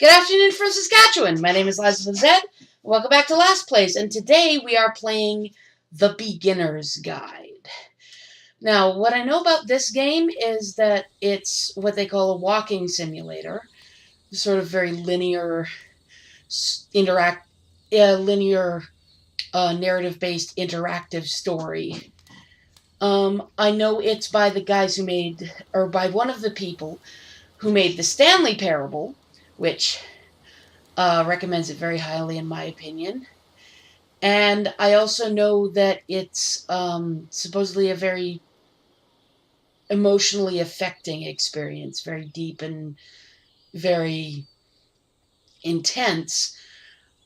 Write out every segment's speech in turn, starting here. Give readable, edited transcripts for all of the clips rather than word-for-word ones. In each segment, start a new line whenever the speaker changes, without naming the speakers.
Good afternoon from Saskatchewan. My name is LizaWithaZed. Welcome back to LastPlays, and today we are playing The Beginner's Guide. Now, what I know about this game is that it's what they call a walking simulator, sort of very linear, narrative-based interactive story. I know it's by the guys who made, or by one of the people who made the Stanley Parable, which recommends it very highly in my opinion. And I also know that it's supposedly a very emotionally affecting experience, very deep and very intense.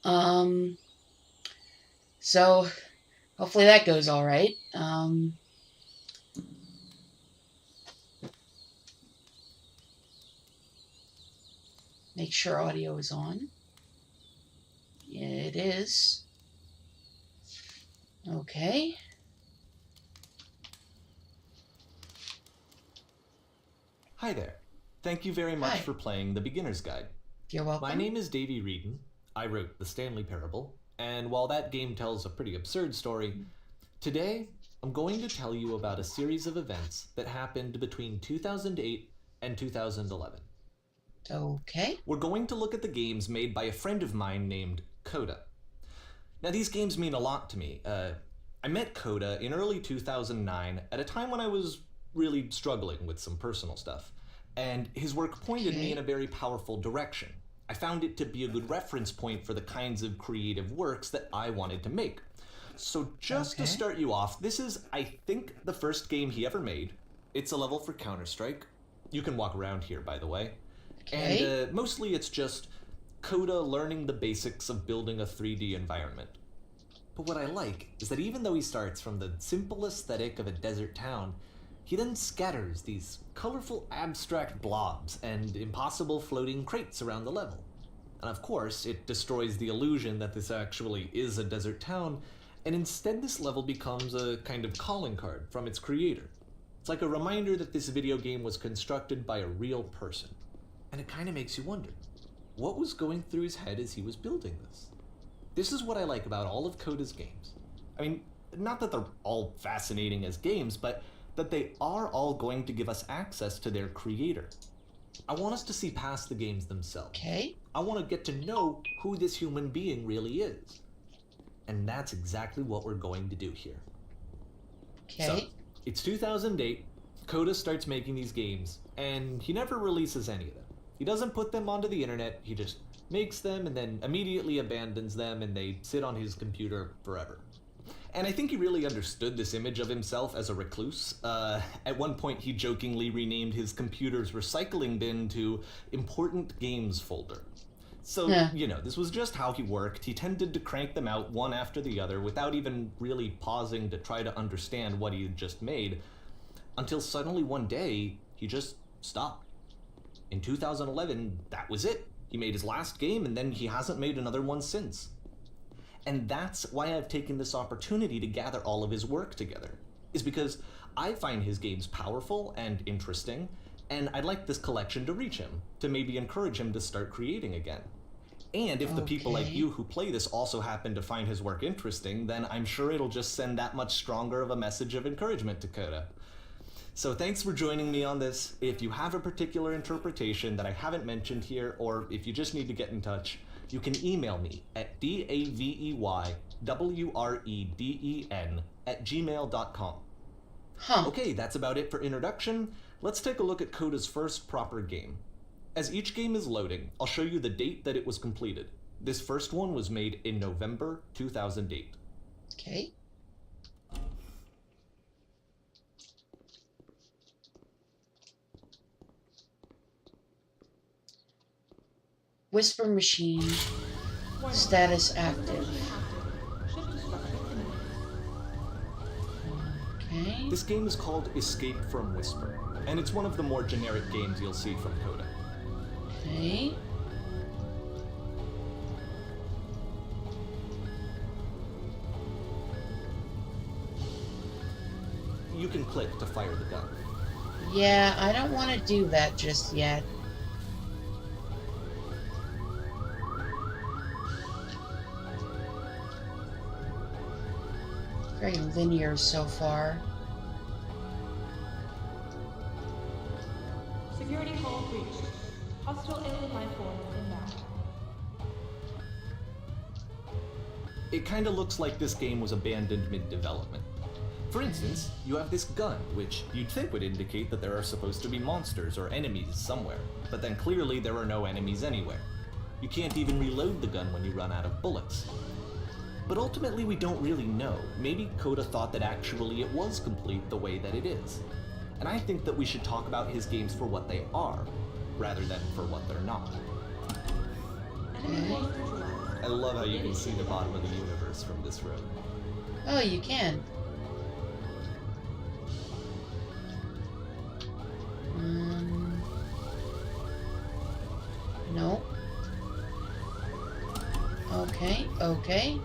So hopefully that goes all right. Make sure audio is on. Yeah, it is. Okay.
Hi there. Thank you very much for playing The Beginner's Guide.
You're welcome.
My name is Davey Reedon. I wrote The Stanley Parable, and while that game tells a pretty absurd story, today I'm going to tell you about a series of events that happened between 2008 and 2011.
Okay.
We're going to look at the games made by a friend of mine named Coda. Now, these games mean a lot to me. I met Coda in early 2009 at a time when I was really struggling with some personal stuff, and his work pointed me in a very powerful direction. I found it to be a good reference point for the kinds of creative works that I wanted to make. So just to start you off, this is, I think, the first game he ever made. It's a level for Counter-Strike. You can walk around here, by the way. And mostly it's just Coda learning the basics of building a 3D environment. But what I like is that even though he starts from the simple aesthetic of a desert town, he then scatters these colorful abstract blobs and impossible floating crates around the level. And of course, it destroys the illusion that this actually is a desert town, and instead this level becomes a kind of calling card from its creator. It's like a reminder that this video game was constructed by a real person. And it kind of makes you wonder, what was going through his head as he was building this? This is what I like about all of Coda's games. I mean, not that they're all fascinating as games, but that they are all going to give us access to their creator. I want us to see past the games themselves. I want to get to know who this human being really is. And that's exactly what we're going to do here. So, it's 2008, Coda starts making these games, and he never releases any of them. He doesn't put them onto the internet, he just makes them and then immediately abandons them, and they sit on his computer forever. And I think he really understood this image of himself as a recluse. At one point, he jokingly renamed his computer's recycling bin to Important Games Folder. So, you know, this was just how he worked. He tended to crank them out one after the other without even really pausing to try to understand what he had just made, until suddenly one day, he just stopped. In 2011, that was it. He made his last game, and then he hasn't made another one since. And that's why I've taken this opportunity to gather all of his work together, is because I find his games powerful and interesting, and I'd like this collection to reach him, to maybe encourage him to start creating again. And if the people like you who play this also happen to find his work interesting, then I'm sure it'll just send that much stronger of a message of encouragement to Coda. So thanks for joining me on this. If you have a particular interpretation that I haven't mentioned here, or if you just need to get in touch, you can email me at daveywreden@gmail.com. Okay, that's about it for introduction. Let's take a look at Coda's first proper game. As each game is loading, I'll show you the date that it was completed. This first one was made in November 2008.
Whisper machine. Status active.
This game is called Escape from Whisper, and it's one of the more generic games you'll see from Coda. You can click to fire the gun.
Yeah, I don't want to do that just yet. Very linear so far.
Security hall breached. Hostile alien life forms inbound.
It kinda looks like this game was abandoned mid-development. For instance, you have this gun, which you'd think would indicate that there are supposed to be monsters or enemies somewhere, but then clearly there are no enemies anywhere. You can't even reload the gun when you run out of bullets. But ultimately we don't really know. Maybe Coda thought that actually it was complete the way that it is. And I think that we should talk about his games for what they are, rather than for what they're not. I love how you can see the bottom of the universe from this room.
Oh, you can. No. Okay.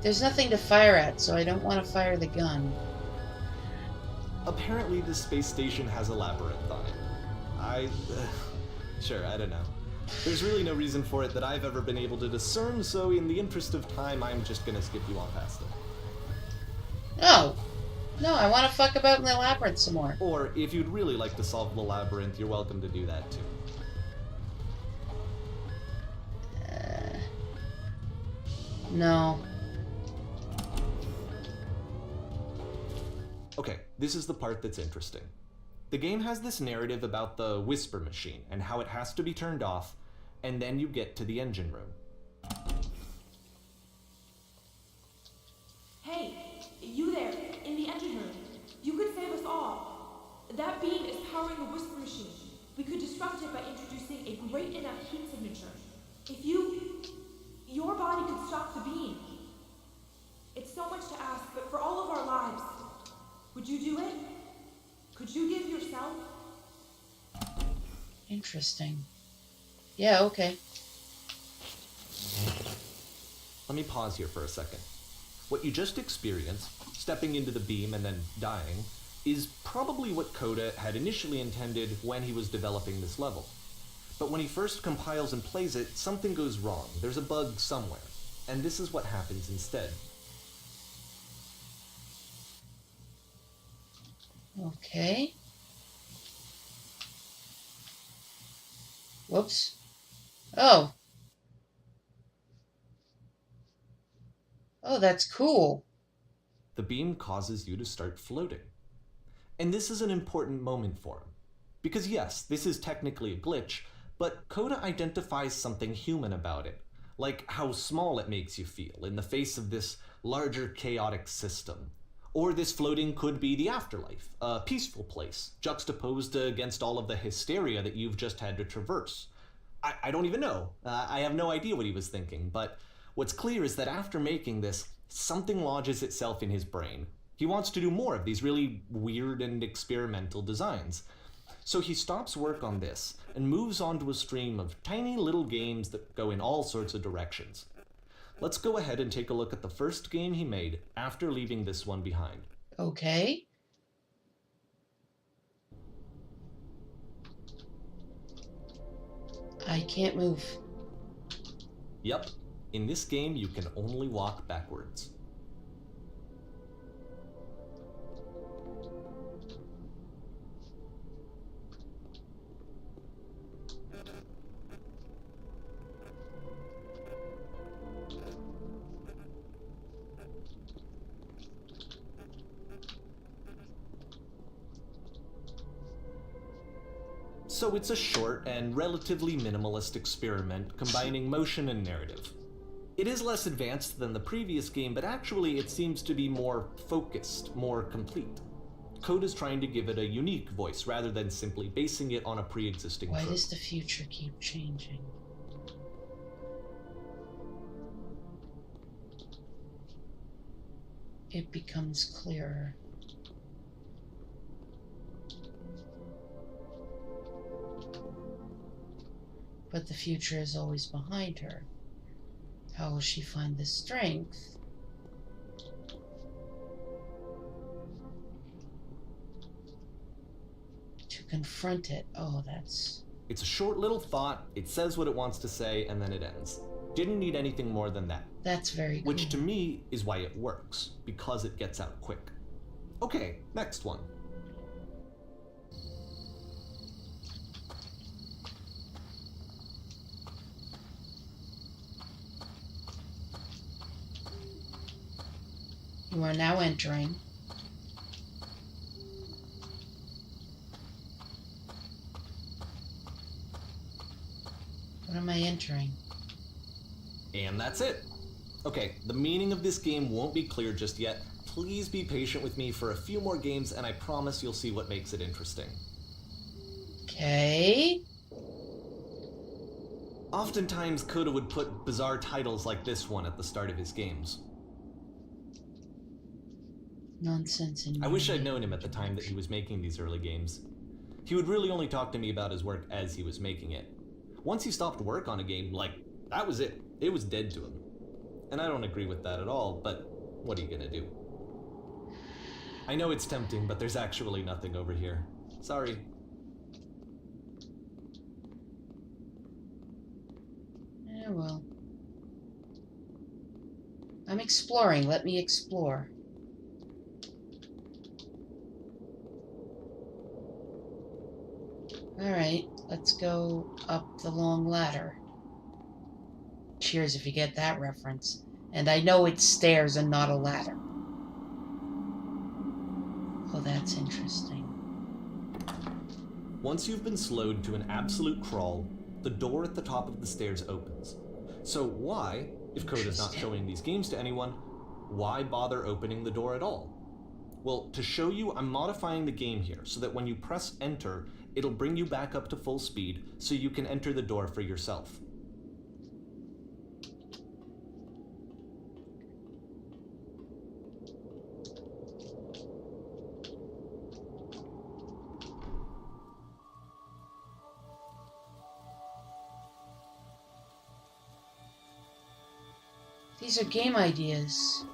There's nothing to fire at, so I don't want to fire the gun.
Apparently this space station has a labyrinth on it. Sure, I don't know. There's really no reason for it that I've ever been able to discern, so in the interest of time, I'm just gonna skip you on past it.
No, I want to fuck about in the labyrinth some more.
Or, if you'd really like to solve the labyrinth, you're welcome to do that too.
No.
Okay, this is the part that's interesting. The game has this narrative about the whisper machine and how it has to be turned off, and then you get to the engine room.
Hey, you there, in the engine room. You could save us all. That beam is powering the whisper machine. We could disrupt it by introducing a great enough heat signature. If your body could stop the beam. It's so much to ask, but for all of our lives, would you do it? Could you give yourself?
Interesting. Yeah, okay.
Let me pause here for a second. What you just experienced, stepping into the beam and then dying, is probably what Coda had initially intended when he was developing this level. But when he first compiles and plays it, something goes wrong. There's a bug somewhere. And this is what happens instead.
Okay. Whoops. Oh. Oh, that's cool.
The beam causes you to start floating. And this is an important moment for him. Because yes, this is technically a glitch, but Coda identifies something human about it. Like how small it makes you feel in the face of this larger chaotic system. Or this floating could be the afterlife, a peaceful place, juxtaposed against all of the hysteria that you've just had to traverse. I don't even know. I have no idea what he was thinking, but what's clear is that after making this, something lodges itself in his brain. He wants to do more of these really weird and experimental designs. So he stops work on this and moves on to a stream of tiny little games that go in all sorts of directions. Let's go ahead and take a look at the first game he made after leaving this one behind.
Okay. I can't move.
Yep, in this game you can only walk backwards. So it's a short and relatively minimalist experiment combining motion and narrative. It is less advanced than the previous game, but actually it seems to be more focused, more complete. Coda's trying to give it a unique voice rather than simply basing it on a pre-existing
Why
trope.
does the future keep changing? It becomes clearer. But the future is always behind her. How will she find the strength to confront it? Oh, that's...
It's a short little thought, it says what it wants to say, and then it ends. Didn't need anything more than that.
That's very cool.
Which to me is why it works, because it gets out quick. Okay, next one.
You are now entering. What am I entering?
And that's it. Okay, the meaning of this game won't be clear just yet. Please be patient with me for a few more games, and I promise you'll see what makes it interesting.
Okay.
Oftentimes, Coda would put bizarre titles like this one at the start of his games.
Nonsense.
I wish I'd known him at the time that he was making these early games. He would really only talk to me about his work as he was making it. Once he stopped work on a game, that was it. It was dead to him. And I don't agree with that at all, but what are you gonna do? I know it's tempting, but there's actually nothing over here. Sorry.
Well. I'm exploring. Let me explore. Alright, let's go up the long ladder. Cheers if you get that reference. And I know it's stairs and not a ladder. Oh, that's interesting.
Once you've been slowed to an absolute crawl, the door at the top of the stairs opens. So why, if Coda's not showing these games to anyone, why bother opening the door at all? Well, to show you, I'm modifying the game here so that when you press enter, it'll bring you back up to full speed so you can enter the door for yourself.
These are game ideas.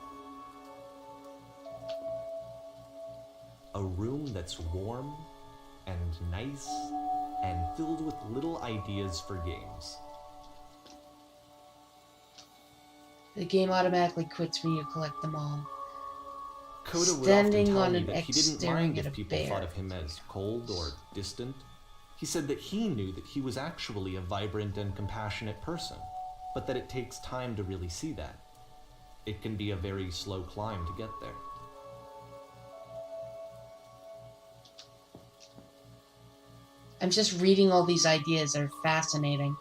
A room that's warm and nice and filled with little ideas for games.
The game automatically quits when you collect them all.
Coda would often
Standing
tell
on
me
an
that he
X
didn't
staring
mind
at
if
a
people
bear.
thought of him as cold or distant. He said that he knew that he was actually a vibrant and compassionate person, but that it takes time to really see that. It can be a very slow climb to get there.
I'm just reading all these ideas. They're fascinating.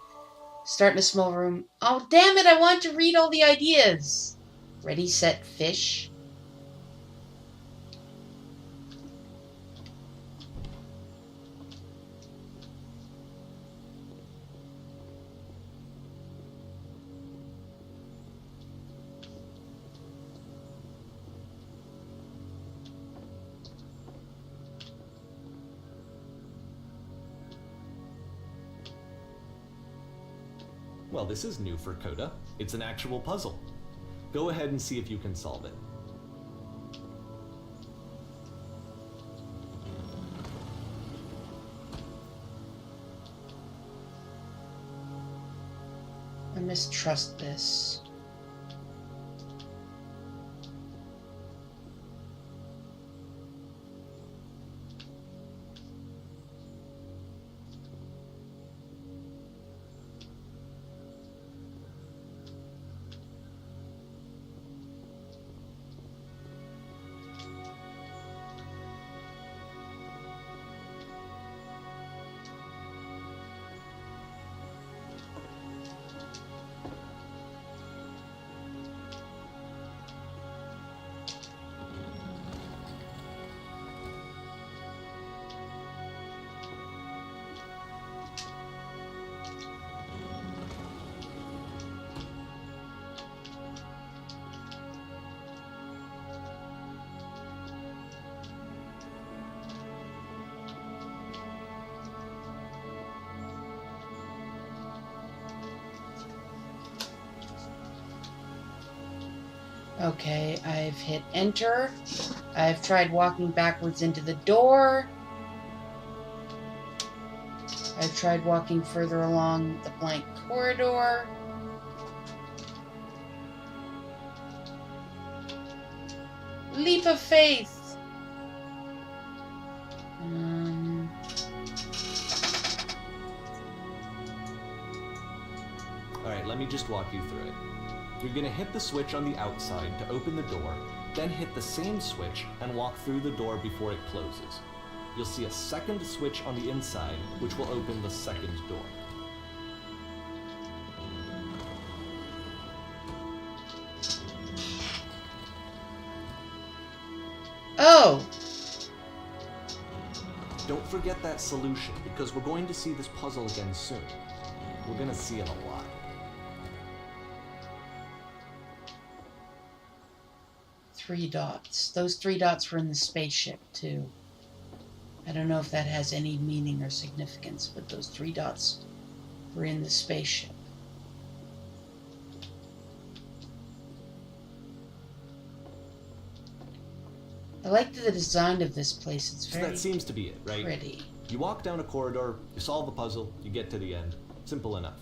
Start in a small room. Oh, damn it, I want to read all the ideas. Ready, set, fish.
Well, this is new for Coda. It's an actual puzzle. Go ahead and see if you can solve it.
I mistrust this. Okay, I've hit enter. I've tried walking backwards into the door. I've tried walking further along the blank corridor. Leap of faith.
Alright, let me just walk you through it. You're gonna hit the switch on the outside to open the door, then hit the same switch and walk through the door before it closes. You'll see a second switch on the inside, which will open the second door.
Oh!
Don't forget that solution, because we're going to see this puzzle again soon. We're gonna see it a lot.
3 dots. Those 3 dots were in the spaceship, too. I don't know if that has any meaning or significance, but those 3 dots were in the spaceship. I like the design of this place. It's very
that seems to be it, right?
pretty.
You walk down a corridor, you solve a puzzle, you get to the end. Simple enough.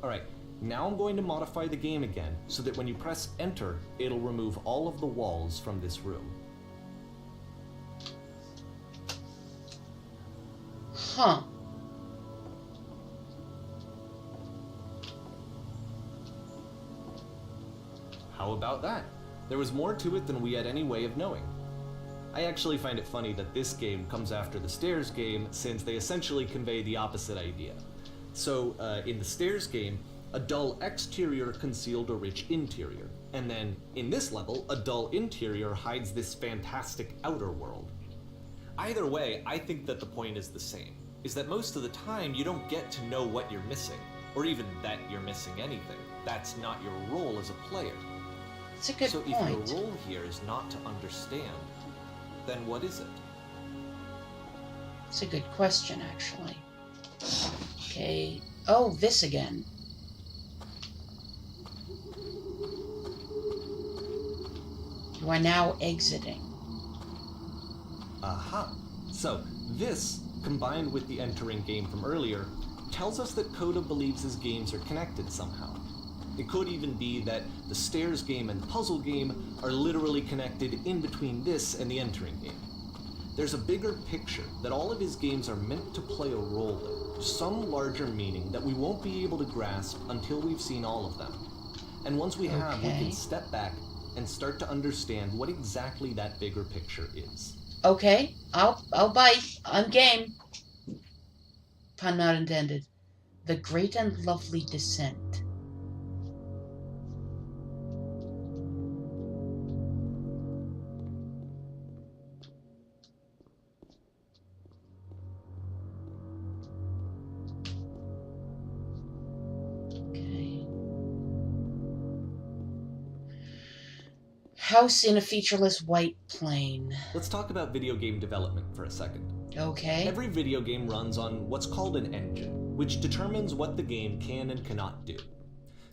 Alright, now I'm going to modify the game again, so that when you press enter, it'll remove all of the walls from this room.
Huh.
How about that? There was more to it than we had any way of knowing. I actually find it funny that this game comes after the Stairs game, since they essentially convey the opposite idea. So, in the Stairs game, a dull exterior concealed a rich interior, and then, in this level, a dull interior hides this fantastic outer world. Either way, I think that the point is the same, is that most of the time you don't get to know what you're missing, or even that you're missing anything. That's not your role as a player.
It's a good
So
point.
if your role here is not to understand, then what is it?
It's a good question, actually. Okay. Oh, this again. You are now exiting.
Aha! So, this, combined with the entering game from earlier, tells us that Coda believes his games are connected somehow. It could even be that the Stairs game and puzzle game are literally connected in between this and the entering game. There's a bigger picture that all of his games are meant to play a role in, some larger meaning that we won't be able to grasp until we've seen all of them. And once we have, we can step back and start to understand what exactly that bigger picture is.
Okay, I'll bite. I'm game. Pun not intended. The Great and Lovely Descent. House in a featureless white plain.
Let's talk about video game development for a second.
Okay.
Every video game runs on what's called an engine, which determines what the game can and cannot do.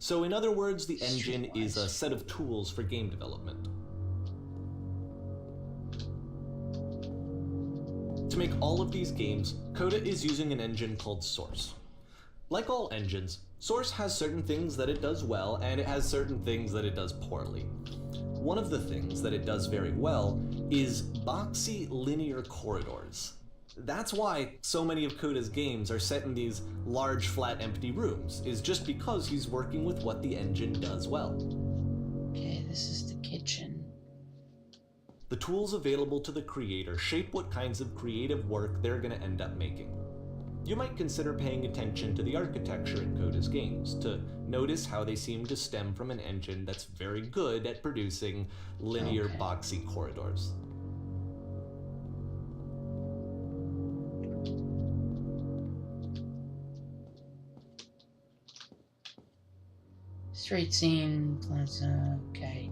So in other words, the engine is a set of tools for game development. To make all of these games, Coda is using an engine called Source. Like all engines, Source has certain things that it does well, and it has certain things that it does poorly. One of the things that it does very well is boxy linear corridors. That's why so many of Coda's games are set in these large, flat, empty rooms, is just because he's working with what the engine does well.
Okay, this is the kitchen.
The tools available to the creator shape what kinds of creative work they're going to end up making. You might consider paying attention to the architecture in Coda's games, to notice how they seem to stem from an engine that's very good at producing linear, boxy corridors.
Street scene, plaza, okay.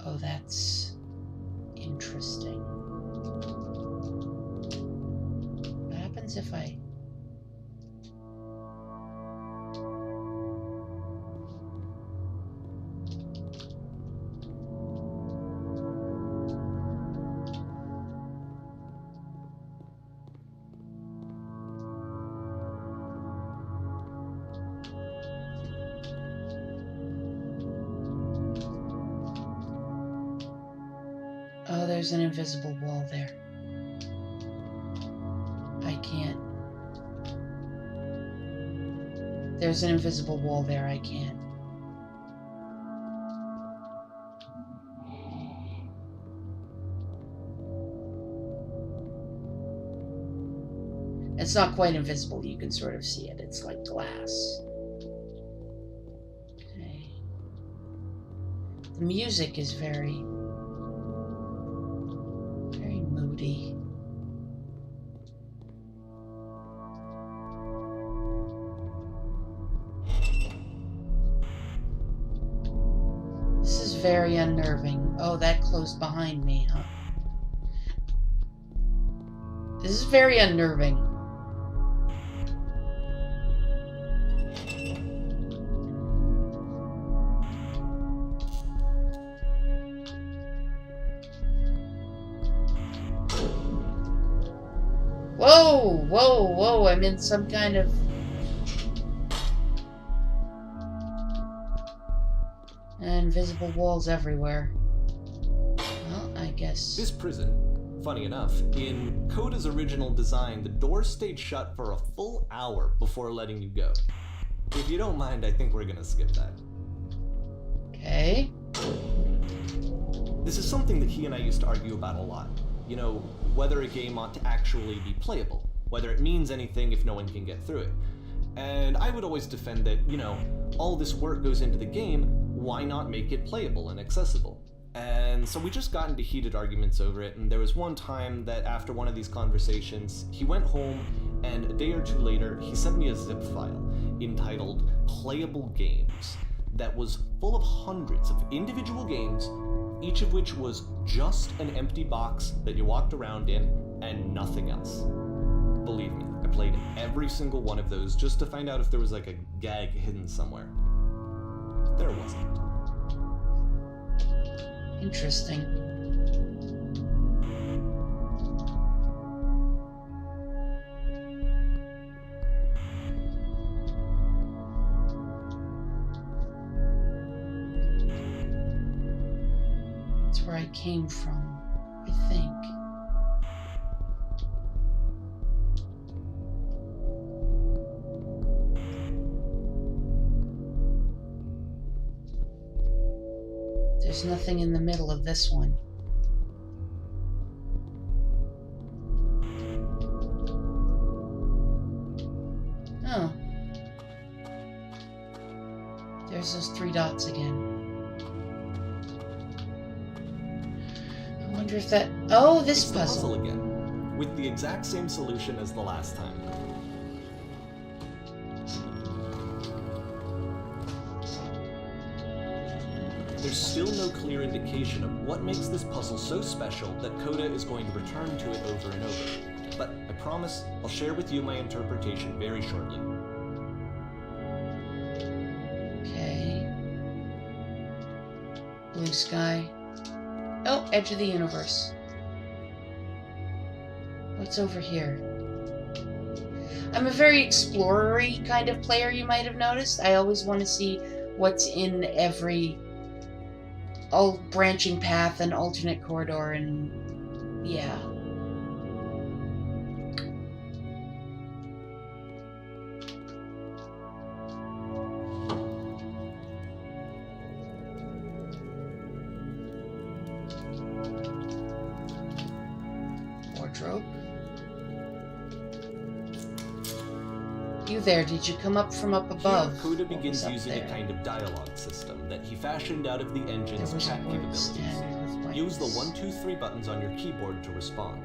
Oh, that's interesting. What happens if I... Oh, there's an invisible wall there. I can't. There's an invisible wall there. I can't. It's not quite invisible. You can sort of see it. It's like glass. Okay. The music is very moody. This is very unnerving. Oh, that closed behind me, huh? This is very unnerving. Whoa, whoa, whoa, I'm in some kind of... invisible walls everywhere. Well, I guess...
This prison, funny enough, in Coda's original design, the doors stayed shut for a full hour before letting you go. If you don't mind, I think we're gonna skip that.
Okay.
This is something that he and I used to argue about a lot. You know, whether a game ought to actually be playable, whether it means anything if no one can get through it. And I would always defend that, you know, all this work goes into the game, why not make it playable and accessible? And so we just got into heated arguments over it, and there was one time that after one of these conversations, he went home, and a day or two later, he sent me a zip file entitled Playable Games that was full of hundreds of individual games, each of which was just an empty box that you walked around in and nothing else. Believe me, I played every single one of those just to find out if there was like a gag hidden somewhere. There wasn't.
Interesting. That's where I came from, I think. There's nothing in the middle of this one. Oh. There's those 3 dots again. I wonder if that... Oh, this
It's the
puzzle.
puzzle again, with the exact same solution as the last time. There's still no clear indication of what makes this puzzle so special that Coda is going to return to it over and over. But I promise I'll share with you my interpretation very shortly.
Okay. Blue sky. Oh, edge of the universe. What's over here? I'm a very explorer-y kind of player, you might have noticed. I always want to see what's in every branching path and alternate corridor, and yeah. Wardrobe. You there, did you come up from up above?
Here, Coda
What
begins
was up
using
there?
a kind of dialogue system that he fashioned out of the engine's
There was a
chat
word
capabilities.
standard with
Use the
whites.
1, 2, 3 buttons on your keyboard to respond.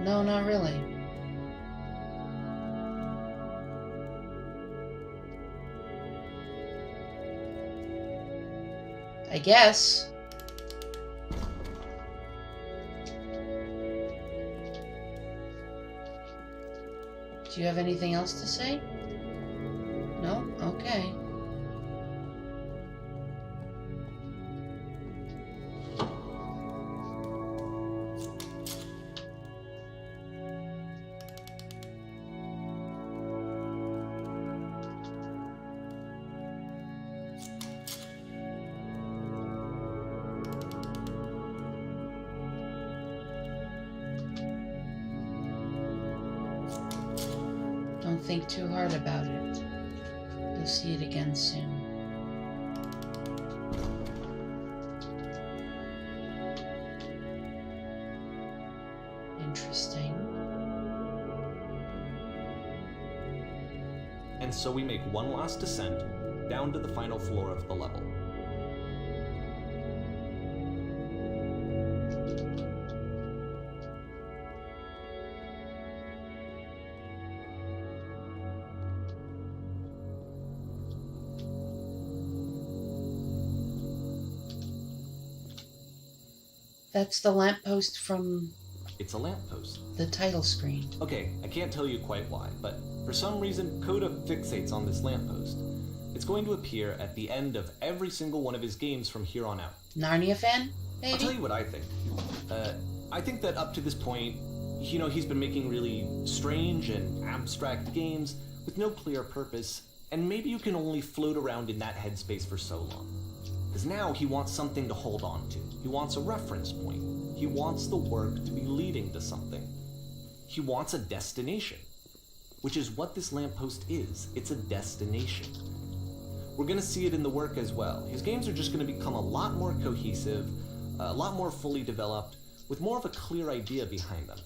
No, not really. I guess. Do you have anything else to say? No? Okay. Don't think too hard about it. You'll see it again soon. Interesting.
And so we make one last descent down to the final floor of the level.
That's the lamppost from
It's a lamppost.
the title screen.
Okay, I can't tell you quite why, but for some reason, Coda fixates on this lamppost. It's going to appear at the end of every single one of his games from here on out.
Narnia fan, maybe?
I'll tell you what I think. I think that up to this point, he's been making really strange and abstract games with no clear purpose, and maybe you can only float around in that headspace for so long. Because now he wants something to hold on to. He wants a reference point. He wants the work to be leading to something. He wants a destination, which is what this lamppost is. It's a destination. We're going to see it in the work as well. His games are just going to become a lot more cohesive, a lot more fully developed, with more of a clear idea behind them.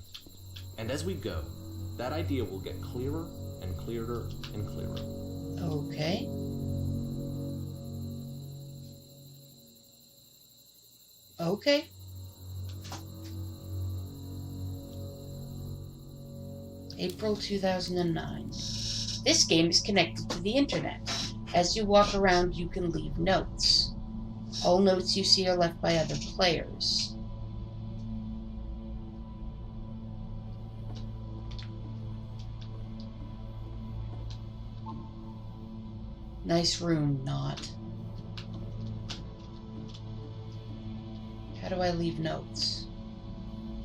And as we go, that idea will get clearer and clearer and clearer.
Okay. Okay. April 2009. This game is connected to the internet. As you walk around, you can leave notes. All notes you see are left by other players. Nice room, not. How do I leave notes?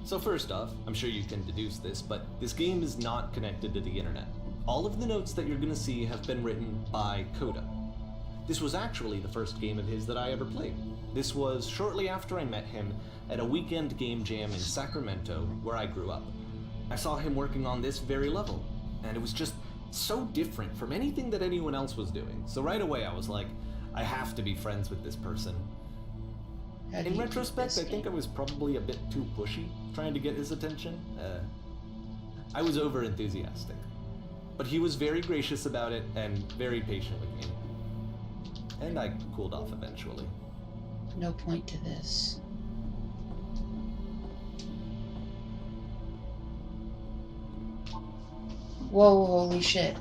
So first off, I'm sure you can deduce this, but this game is not connected to the internet. All of the notes that you're going to see have been written by Coda. This was actually the first game of his that I ever played. This was shortly after I met him at a weekend game jam in Sacramento, where I grew up. I saw him working on this very level, and it was just so different from anything that anyone else was doing. So right away I was like, I have to be friends with this person. In retrospect, I think I was probably a bit too pushy, trying to get his attention. I was over-enthusiastic. But he was very gracious about it and very patient with me. And I cooled off eventually.
No point to this. Whoa, holy shit.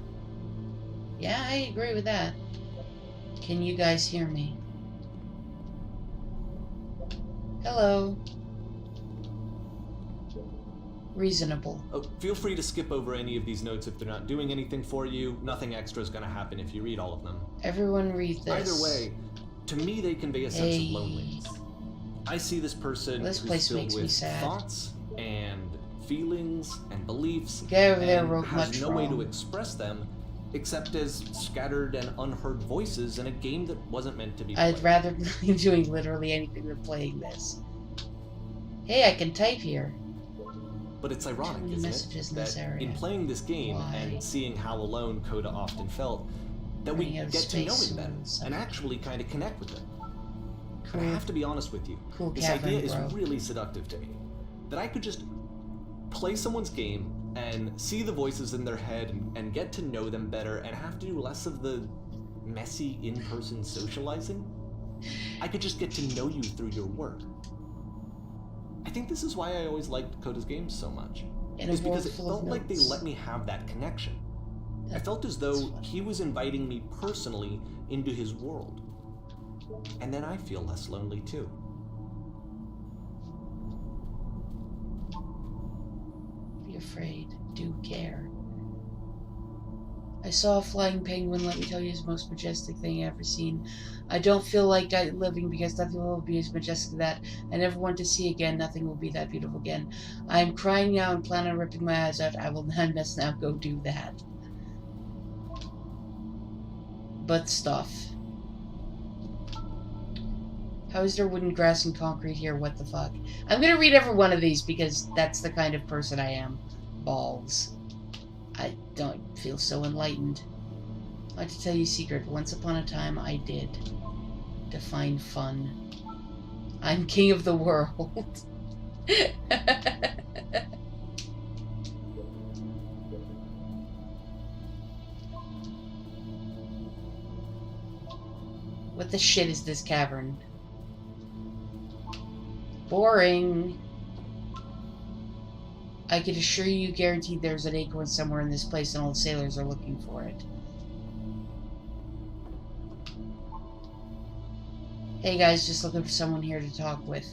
Yeah, I agree with that. Can you guys hear me? Hello. Reasonable.
Oh, feel free to skip over any of these notes if they're not doing anything for you. Nothing extra is going to happen if you read all of them.
Everyone read this.
Either way, to me they convey a sense of loneliness. I see this person
This
who's
place
filled
makes me
with
sad.
thoughts and feelings and beliefs
Guy over there
and
wrote
has
much
no way to
wrong.
express them except as scattered and unheard voices in a game that wasn't meant to be
I'd
played.
rather be doing literally anything than playing this. Hey, I can type here.
But it's ironic,
many
isn't
messages
it,
in this
that
area.
in playing this game
Why?
and seeing how alone Coda often felt, that we
Running out of
get to know
space
him better
soon,
and actually kind of connect with him.
Cool.
And I have to be honest with you,
Cool
this
cavern,
idea is
bro.
really seductive to me. That I could just play someone's game and see the voices in their head and get to know them better and have to do less of the messy in-person socializing. I could just get to know you through your work. I think this is why I always liked Coda's games so much.
In a
is
world
because it
full of
felt like they
notes.
let me have that connection. I felt as though he was inviting me personally into his world. And then I feel less lonely too.
Be afraid. Do care. I saw a flying penguin. Let me tell you, it's the most majestic thing I've ever seen. I don't feel like living because nothing will be as majestic as that. I never want to see again. Nothing will be that beautiful again. I am crying now and plan on ripping my eyes out. I will not mess now. Go do that. But stuff. How is there wooden grass and concrete here? What the fuck? I'm gonna read every one of these because that's the kind of person I am. Balls. I don't feel so enlightened. I'd like to tell you a secret. Once upon a time, I did. Define fun. I'm king of the world. What the shit is this cavern? Boring. I can assure you, guaranteed there's an acorn somewhere in this place and all the sailors are looking for it. Hey guys, just looking for someone here to talk with.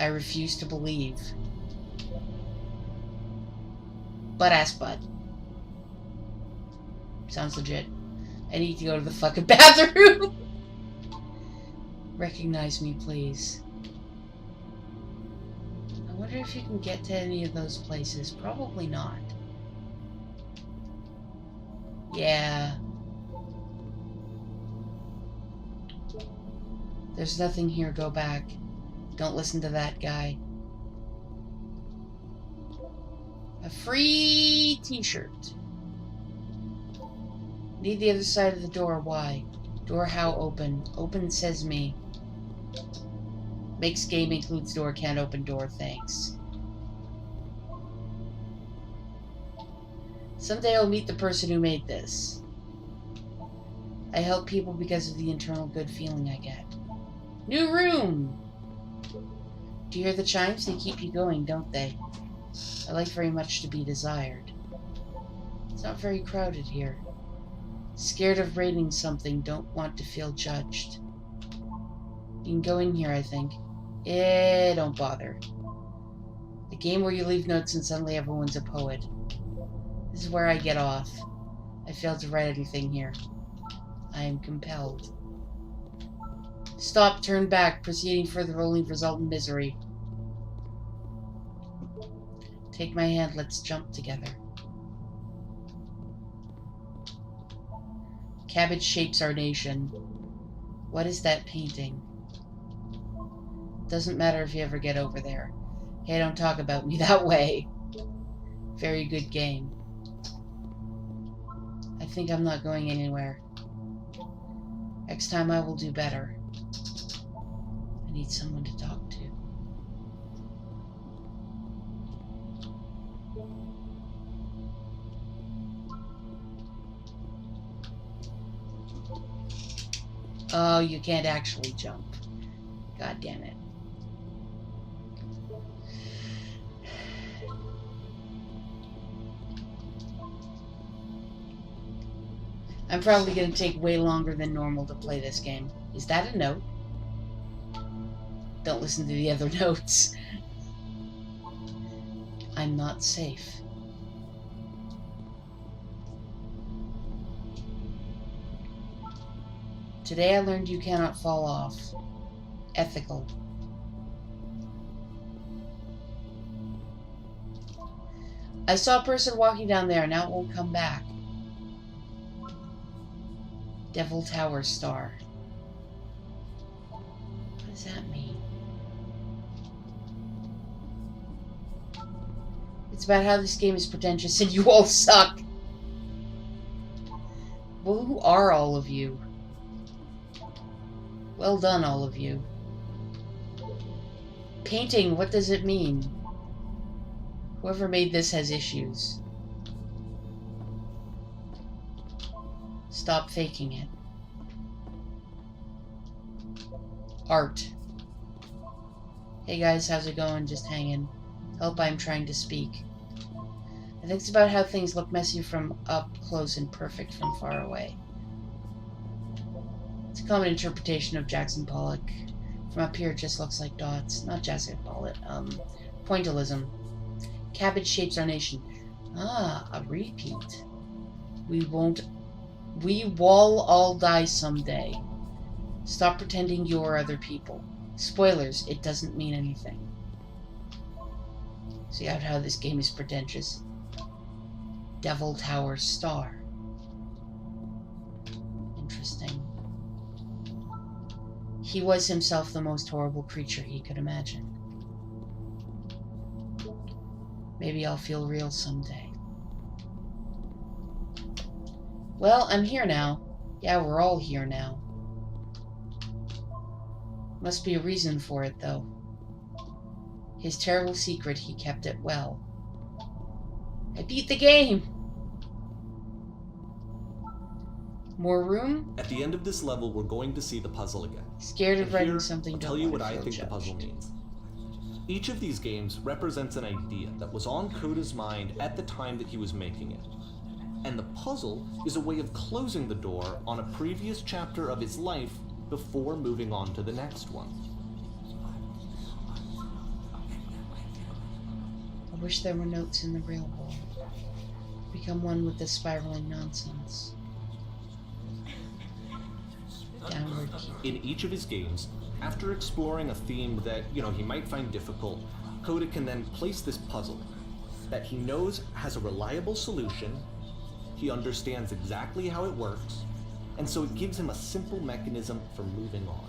I refuse to believe. Butt-ass butt. Sounds legit. I need to go to the fucking bathroom. Recognize me, please. I wonder if you can get to any of those places. Probably not. Yeah. There's nothing here. Go back. Don't listen to that guy. A free t-shirt. Need the other side of the door. Why? Door how open? Open says me. Makes game includes door, can't open door, thanks. Someday I'll meet the person who made this. I help people because of the internal good feeling I get. New room! Do you hear the chimes? They keep you going, don't they? I like very much to be desired. It's not very crowded here. Scared of rating something, don't want to feel judged. You can go in here, I think. Don't bother. The game where you leave notes and suddenly everyone's a poet. This is where I get off. I failed to write anything here. I am compelled. Stop, turn back. Proceeding further will only result in misery. Take my hand, let's jump together. Cabbage shapes our nation. What is that painting? Doesn't matter if you ever get over there. Hey, don't talk about me that way. Very good game. I think I'm not going anywhere. Next time I will do better. I need someone to talk to. Oh, you can't actually jump. God damn it. I'm probably going to take way longer than normal to play this game. Is that a note? Don't listen to the other notes. I'm not safe. Today I learned you cannot fall off. Ethical. I saw a person walking down there, now it won't come back. Devil Tower Star. What does that mean? It's about how this game is pretentious and you all suck. Well, who are all of you? Well done, all of you. Painting, what does it mean? Whoever made this has issues. Stop faking it. Art. Hey guys, how's it going? Just hanging. Help, I'm trying to speak. I think it's about how things look messy from up close and perfect from far away. It's a common interpretation of Jackson Pollock. From up here it just looks like dots. Not Jackson Pollock, pointillism. Cabbage shapes our nation. Ah, a repeat. We will all die someday. Stop pretending you're other people. Spoilers, it doesn't mean anything. See how this game is pretentious. Devil Tower Star. Interesting. He was himself the most horrible creature he could imagine. Maybe I'll feel real someday. Well, I'm here now. Yeah, we're all here now. Must be a reason for it, though. His terrible secret, he kept it well. I beat the game! More room?
At the end of this level, we're going to see the puzzle again.
Scared of
And
writing
here,
something,
I'll
don't
tell you
want
what
to
I
feel
think the puzzle
judged.
means. Each of these games represents an idea that was on Coda's mind at the time that he was making it. And the puzzle is a way of closing the door on a previous chapter of his life before moving on to the next one.
I wish there were notes in the real world. Become one with this spiraling nonsense. Downward key.
In each of his games, after exploring a theme that, he might find difficult, Coda can then place this puzzle that he knows has a reliable solution, he understands exactly how it works, and so it gives him a simple mechanism for moving on.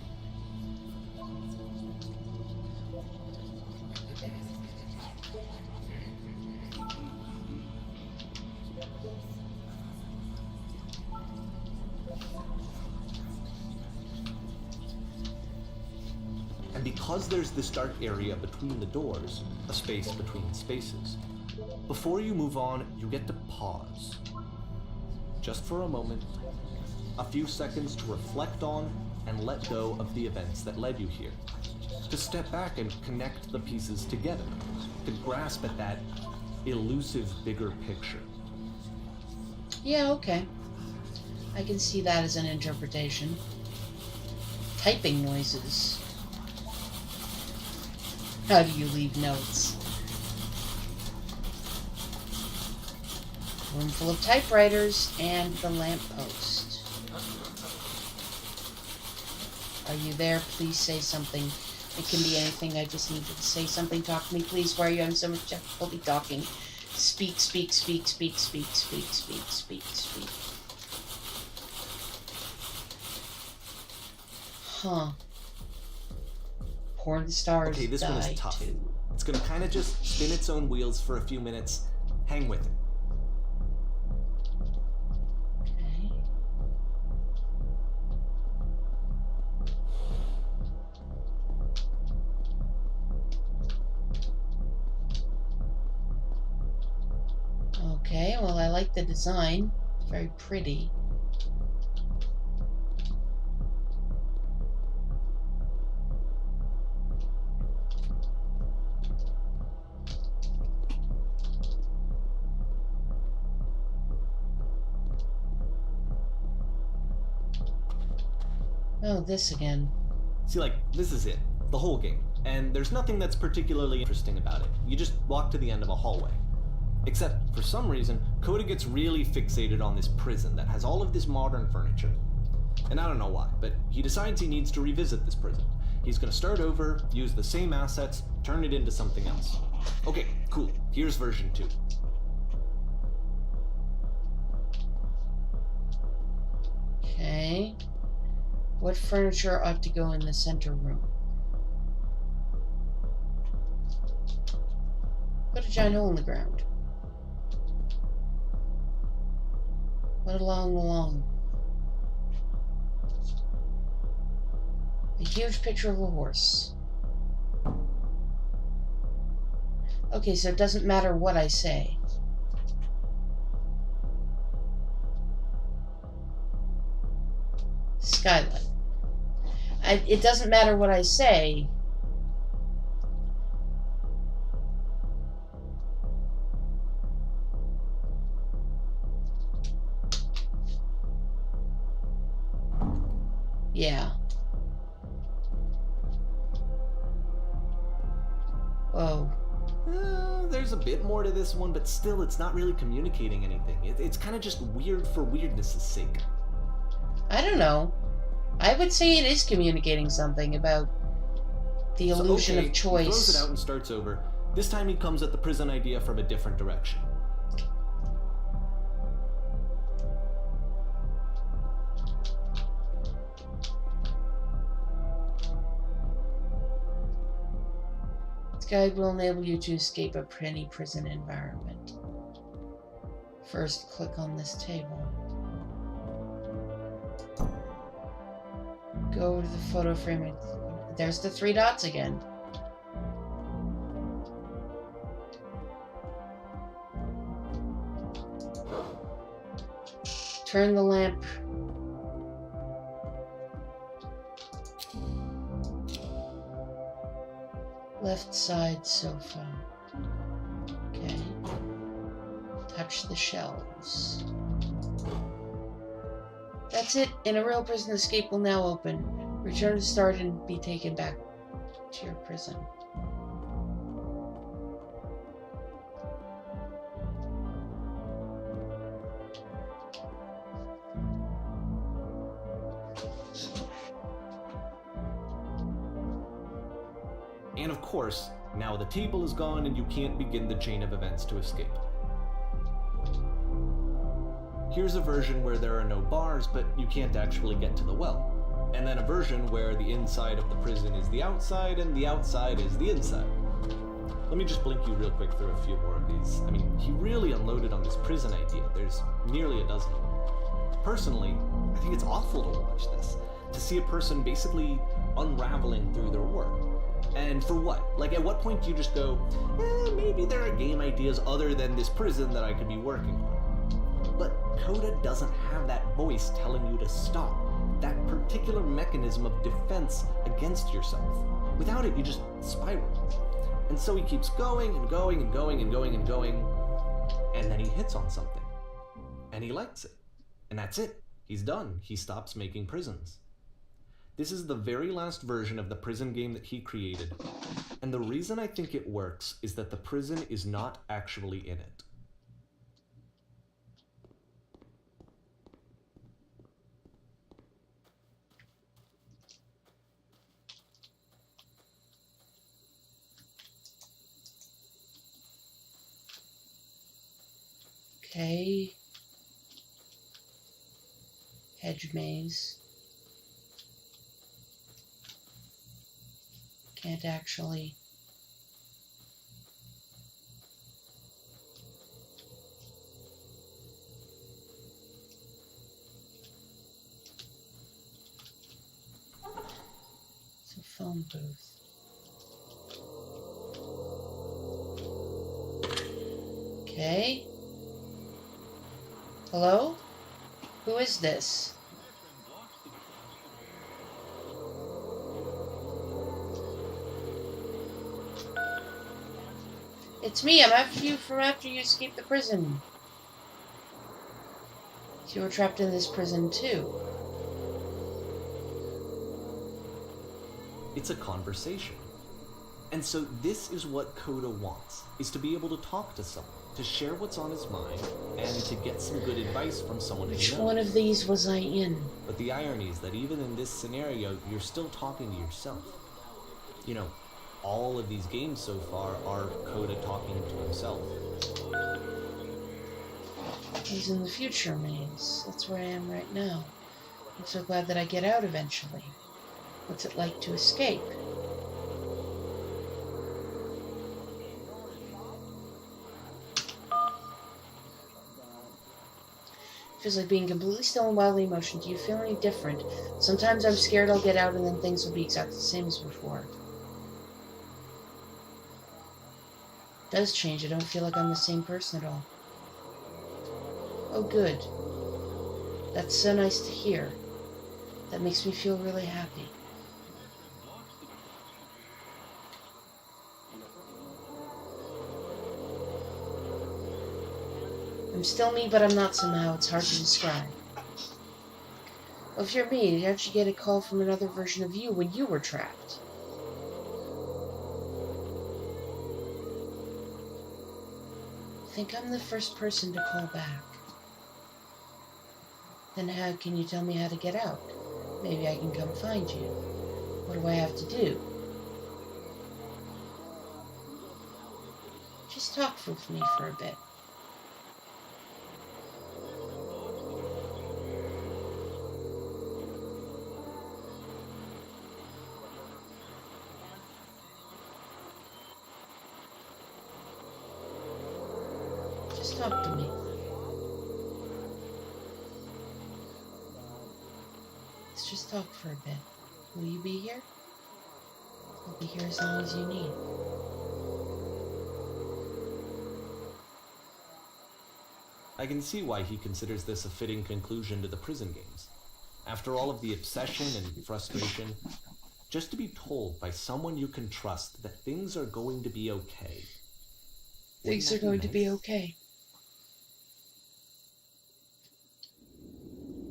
And because there's this dark area between the doors, a space between spaces, before you move on, you get to pause. Just for a moment, a few seconds to reflect on and let go of the events that led you here. To step back and connect the pieces together, to grasp at that elusive bigger picture.
Yeah, okay. I can see that as an interpretation. Typing noises. How do you leave notes? Room full of typewriters and the lamppost. Are you there? Please say something. It can be anything. I just need you to say something. Talk to me, please. Why are you having so much difficulty talking? Speak, speak, speak, speak, speak, speak, speak, speak, speak. Huh. Porn stars
Okay, this one is tough.
too.
It's gonna kind of just spin its own wheels for a few minutes. Hang with it.
Okay. Okay, well, I like the design. It's very pretty. Oh, this again.
See, this is it. The whole game. And there's nothing that's particularly interesting about it. You just walk to the end of a hallway. Except, for some reason, Coda gets really fixated on this prison that has all of this modern furniture. And I don't know why, but he decides he needs to revisit this prison. He's gonna start over, use the same assets, turn it into something else. Okay, cool. Here's version 2.
Okay. What furniture ought to go in the center room? Put a giant hole in the ground. What along the lawn? A huge picture of a horse. Okay, so it doesn't matter what I say. Skylight. It doesn't matter what I say. Yeah. Whoa.
There's a bit more to this one, but still, it's not really communicating anything. It's kind of just weird for weirdness' sake.
I don't know. I would say it is communicating something about the illusion of choice.
He throws it out and starts over. This time he comes at the prison idea from a different direction.
This guide will enable you to escape a penny prison environment. First, click on this table. Go to the photo frame. There's the 3 dots again. Turn the lamp. Left side sofa. Okay. Touch the shelves. That's it. In a real prison, escape will now open. Return to start and be taken back to your prison.
And of course, now the table is gone and you can't begin the chain of events to escape. Here's a version where there are no bars, but you can't actually get to the well. And then a version where the inside of the prison is the outside and the outside is the inside. Let me just blink you real quick through a few more of these. I mean, he really unloaded on this prison idea. There's nearly a dozen of them. Personally, I think it's awful to watch this. To see a person basically unraveling through their work. And for what? Like, at what point do you just go, maybe there are game ideas other than this prison that I could be working on? But Coda doesn't have that voice telling you to stop. That particular mechanism of defense against yourself. Without it, you just spiral. And so he keeps going and going and going and going and going, and then he hits on something. And he likes it. And that's it. He's done. He stops making prisons. This is the very last version of the prison game that he created. And the reason I think it works is that the prison is not actually in it.
Okay. Hedge maze. Can't actually. It's a phone booth. Okay. Hello? Who is this? It's me. I'm after you from after you escaped the prison. You were trapped in this prison too.
It's a conversation. And so this is what Coda wants, is to be able to talk to someone, to share what's on his mind, and to get some good advice from someone
Which
he knows.
one of these was I in?
But the irony is that even in this scenario, you're still talking to yourself. You know, all of these games so far are Coda talking to himself.
He's in the future maze. That's where I am right now. I'm so glad that I get out eventually. What's it like to escape? Feels like being completely still and wildly in motion. Do you feel any different? Sometimes I'm scared I'll get out and then things will be exactly the same as before. It does change. I don't feel like I'm the same person at all. Oh, good. That's so nice to hear. That makes me feel really happy. I'm still me, but I'm not somehow. It's hard to describe. Well, if you're me, how'd you get a call from another version of you when you were trapped? I think I'm the first person to call back. Then how can you tell me how to get out? Maybe I can come find you. What do I have to do? Just talk with me for a bit. Just talk to me. Let's just talk for a bit. Will you be here? I'll be here as long as you need.
I can see why he considers this a fitting conclusion to the prison games. After all of the obsession and frustration, just to be told by someone you can trust that things are going to be okay.
Things are going to be okay.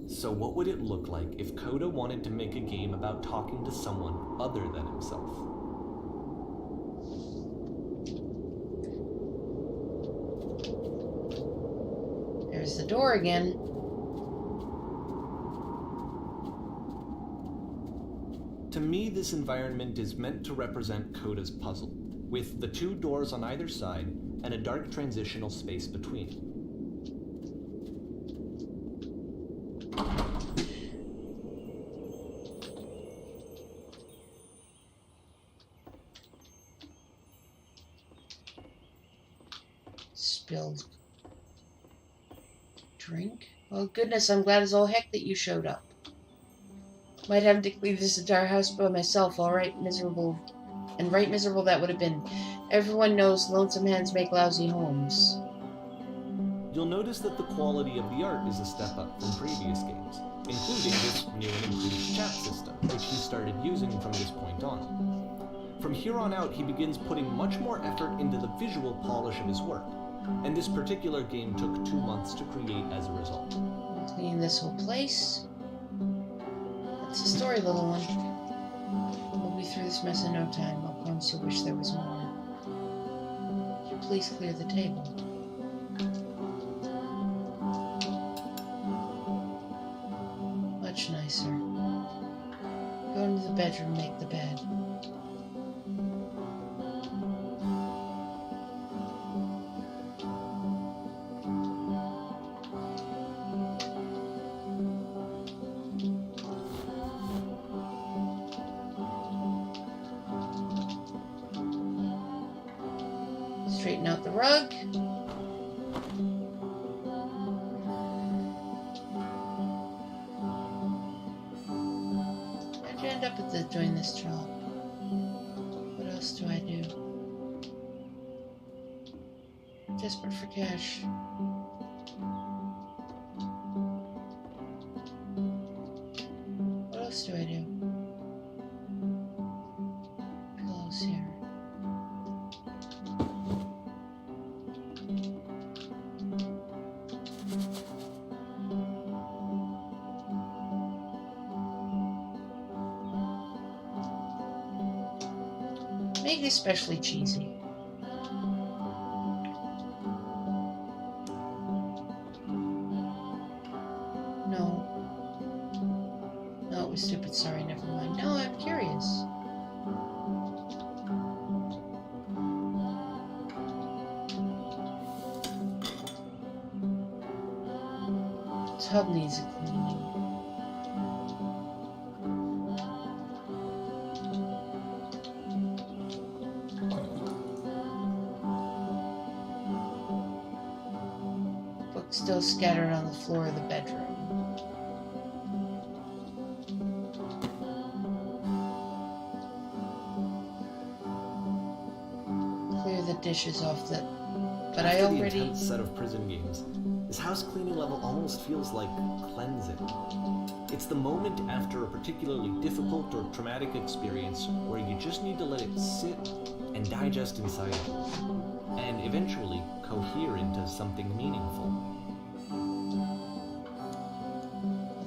So what would it look like if Coda wanted to make a game about talking to someone other than himself?
There's the door again.
To me, this environment is meant to represent Coda's puzzle, with the two doors on either side and a dark transitional space between.
Spilled drink? Oh goodness, I'm glad as all heck that you showed up. Might have to leave this entire house by myself, alright, miserable. And right miserable that would have been. Everyone knows lonesome hands make lousy homes.
You'll notice that the quality of the art is a step up from previous games, including this new and improved chat system, which he started using from this point on. From here on out, he begins putting much more effort into the visual polish of his work, and this particular game took 2 months to create as a result.
Clean this whole place. That's the story, little one. We'll be through this mess in no time. I'll promise you'll wish there was more. Would you please clear the table? Much nicer. Go into the bedroom, make the bed. Straighten out the rug. How'd you end up at doing this job? What else do I do? Desperate for cash. What else do I do? Pillows here. Make it especially cheesy. No. No, it was stupid. Sorry, never mind. No, I'm curious. Tub needs a cleaning. Books still scattered on the floor of the bedroom. Clear the dishes off the... But I
After the
already...
intense set of prison games, this house cleaning level almost feels like cleansing. It's the moment after a particularly difficult or traumatic experience where you just need to let it sit and digest inside you, and eventually cohere into something meaningful.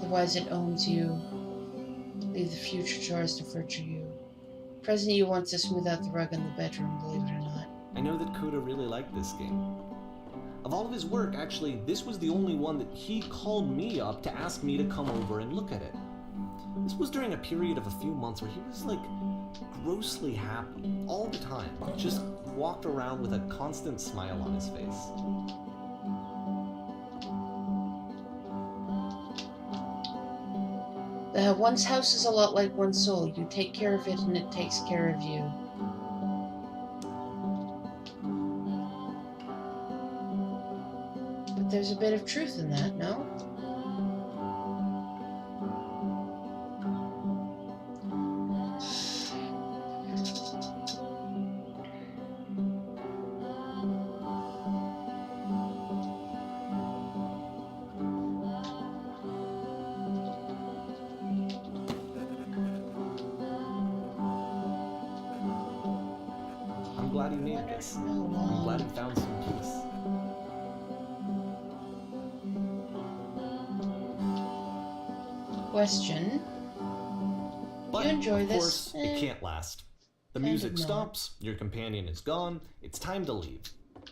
The Otherwise it owns you. Leave the future to us to further you. Present you wants to smooth out the rug in the bedroom, believe it or not.
I know that Coda really liked this game. Of all of his work, actually, this was the only one that he called me up to ask me to come over and look at it. This was during a period of a few months where he was like grossly happy all the time. Just walked around with a constant smile on his face.
One's house is a lot like one's soul. You take care of it and it takes care of you. But there's a bit of truth in that, no?
I'm glad he made this. I'm glad he found some peace.
Question.
But,
you enjoy
of
this?
course, it can't last. The music stops, your companion is gone, it's time to leave.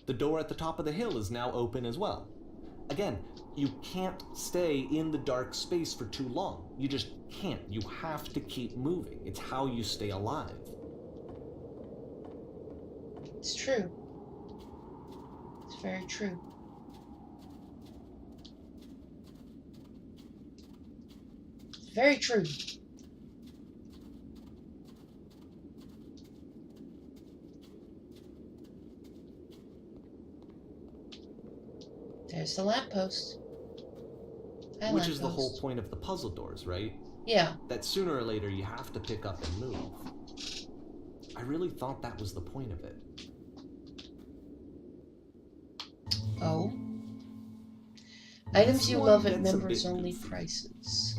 The door at the top of the hill is now open as well. Again, you can't stay in the dark space for too long. You just can't. You have to keep moving. It's how you stay alive.
It's true. It's very true. It's very true. There's the lamppost.
Which is the whole point of the puzzle doors, right?
Yeah.
That sooner or later you have to pick up and move. I really thought that was the point of it.
Oh. Items you love at members only prices.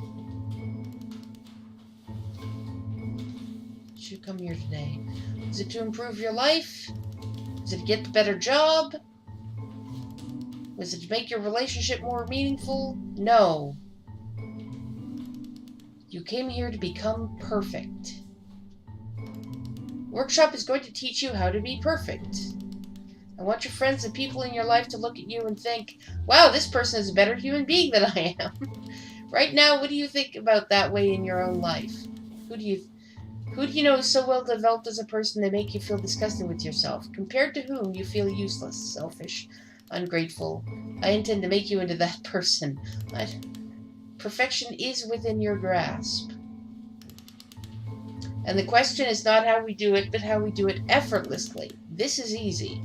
Did you come here today? Is it to improve your life? Is it to get a better job? Was it to make your relationship more meaningful? No. You came here to become perfect. Workshop is going to teach you how to be perfect. I want your friends and people in your life to look at you and think, wow, this person is a better human being than I am. Right now, what do you think about that way in your own life? Who do you know is so well developed as a person they make you feel disgusted with yourself? Compared to whom you feel useless, selfish, ungrateful. I intend to make you into that person. Perfection is within your grasp. And the question is not how we do it, but how we do it effortlessly. This is easy.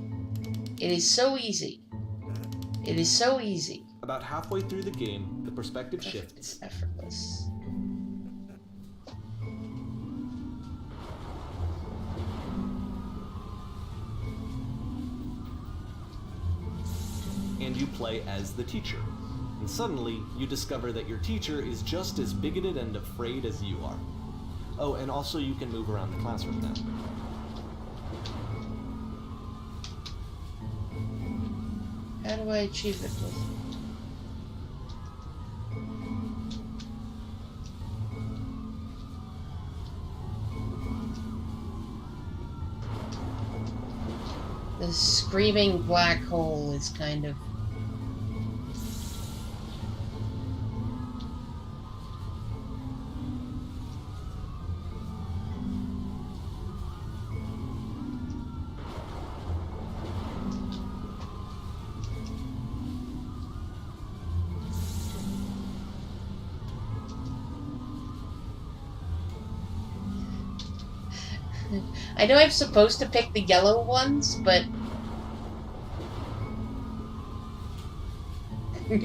It is so easy. It is so easy.
About halfway through the game, the perspective shifts.
It's effortless.
And you play as the teacher. And suddenly, you discover that your teacher is just as bigoted and afraid as you are. Oh, and also you can move around the classroom now.
How do I achieve it? The screaming black hole is kind of... I know I'm supposed to pick the yellow ones, but...
I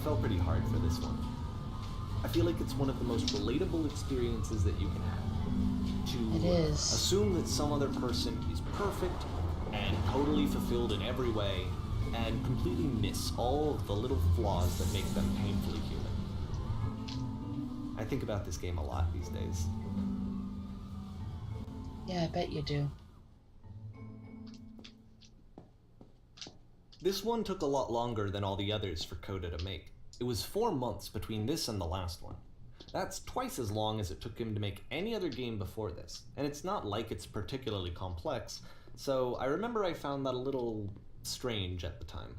fell pretty hard for this one. I feel like it's one of the most relatable experiences that you can have. To assume that some other person is perfect and totally fulfilled in every way, and completely miss all of the little flaws that make them painfully human. I think about this game a lot these days.
Yeah, I bet you do.
This one took a lot longer than all the others for Coda to make. It was 4 months between this and the last one. That's twice as long as it took him to make any other game before this, and it's not like it's particularly complex, so I remember I found that a little strange at the time.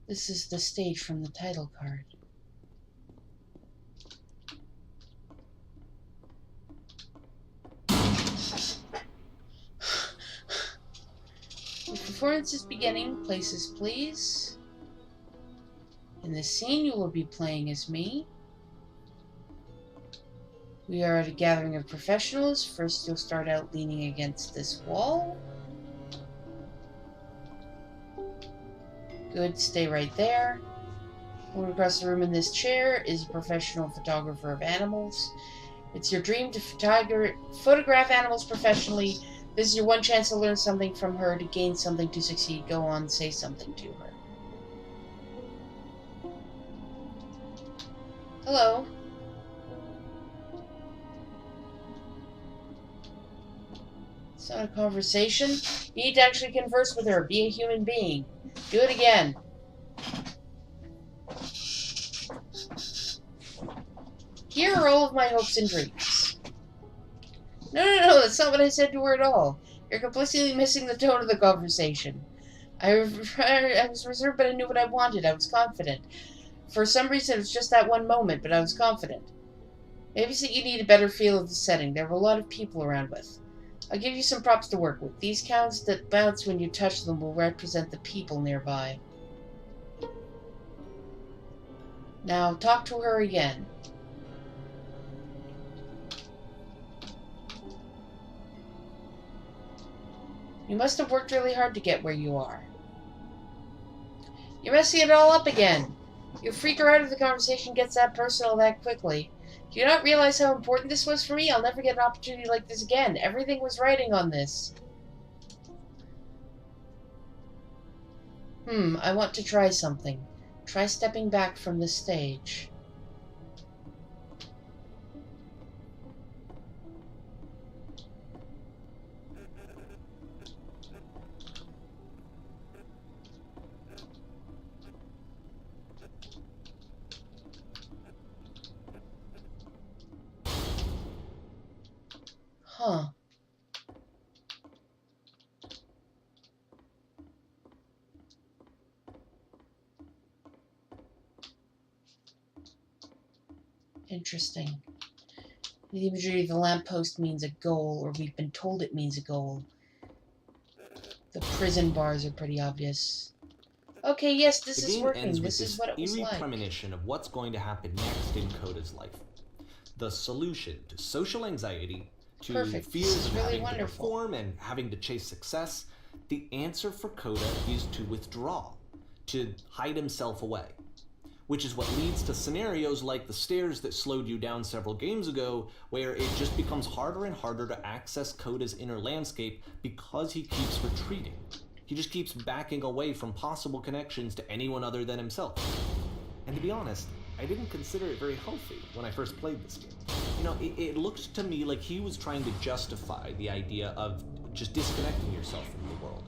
This is the stage from the title card. The performance is beginning. Places, please. In this scene, you will be playing as me. We are at a gathering of professionals. First, you'll start out leaning against this wall. Good, stay right there. Going across the room in this chair is a professional photographer of animals. It's your dream to photograph animals professionally. This is your one chance to learn something from her, to gain something, to succeed. Go on, say something to her. Hello. It's not a conversation. You need to actually converse with her. Be a human being. Do it again. Here are all of my hopes and dreams. No, that's not what I said to her at all. You're completely missing the tone of the conversation. I was reserved, but I knew what I wanted. I was confident. For some reason, it was just that one moment, but I was confident. Maybe it's that you need a better feel of the setting. There were a lot of people around with. I'll give you some props to work with. These counts that bounce when you touch them will represent the people nearby. Now, talk to her again. You must have worked really hard to get where you are. You're messing it all up again. You freak her out if the conversation gets that personal that quickly. Do you not realize how important this was for me? I'll never get an opportunity like this again. Everything was riding on this. I want to try something. Try stepping back from the stage. Huh. Interesting. The imagery of the lamppost means a goal, or we've been told it means a goal. The prison bars are pretty obvious. Okay, yes, this is working. This is what it was like. The game ends with this eerie
premonition of what's going to happen next in Coda's life. The solution to social anxiety, to fears of having to perform and having to chase success, the answer for Coda is to withdraw, to hide himself away. Which is what leads to scenarios like the stairs that slowed you down several games ago, where it just becomes harder and harder to access Coda's inner landscape because he keeps retreating. He just keeps backing away from possible connections to anyone other than himself. And to be honest, I didn't consider it very healthy when I first played this game. You know, it looked to me like he was trying to justify the idea of just disconnecting yourself from the world.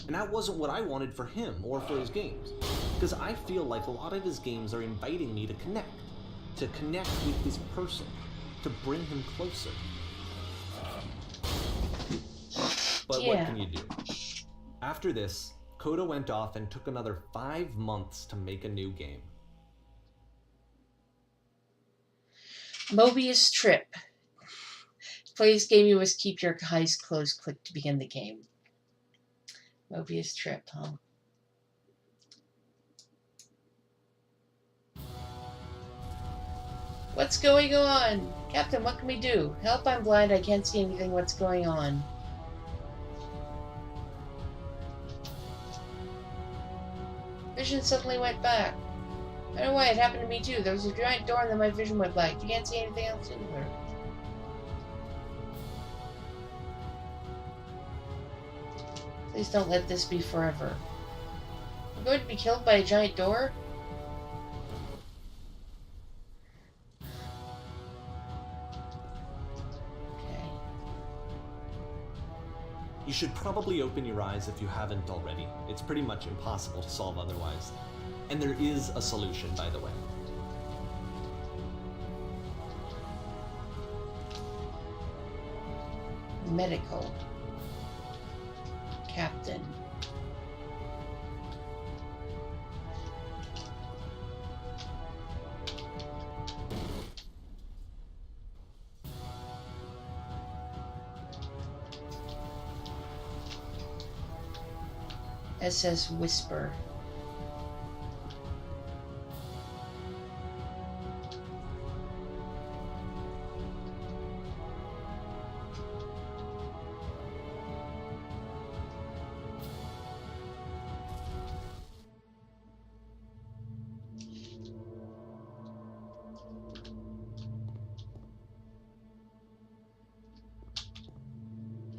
And that wasn't what I wanted for him or for his games. Because I feel like a lot of his games are inviting me to connect with this person, to bring him closer. But what can you do? After this, Coda went off and took another 5 months to make a new game.
Mobius Trip. To play this game, you must keep your eyes closed. Click to begin the game. Mobius Trip, huh? What's going on? Captain, what can we do? Help, I'm blind. I can't see anything. What's going on? Vision suddenly went back. I don't know why, it happened to me too. There was a giant door and then my vision went black. You can't see anything else in there. Please don't let this be forever. I'm going to be killed by a giant door? Okay.
You should probably open your eyes if you haven't already. It's pretty much impossible to solve otherwise. And there is a solution, by the way.
Medical. Captain. SS Whisper.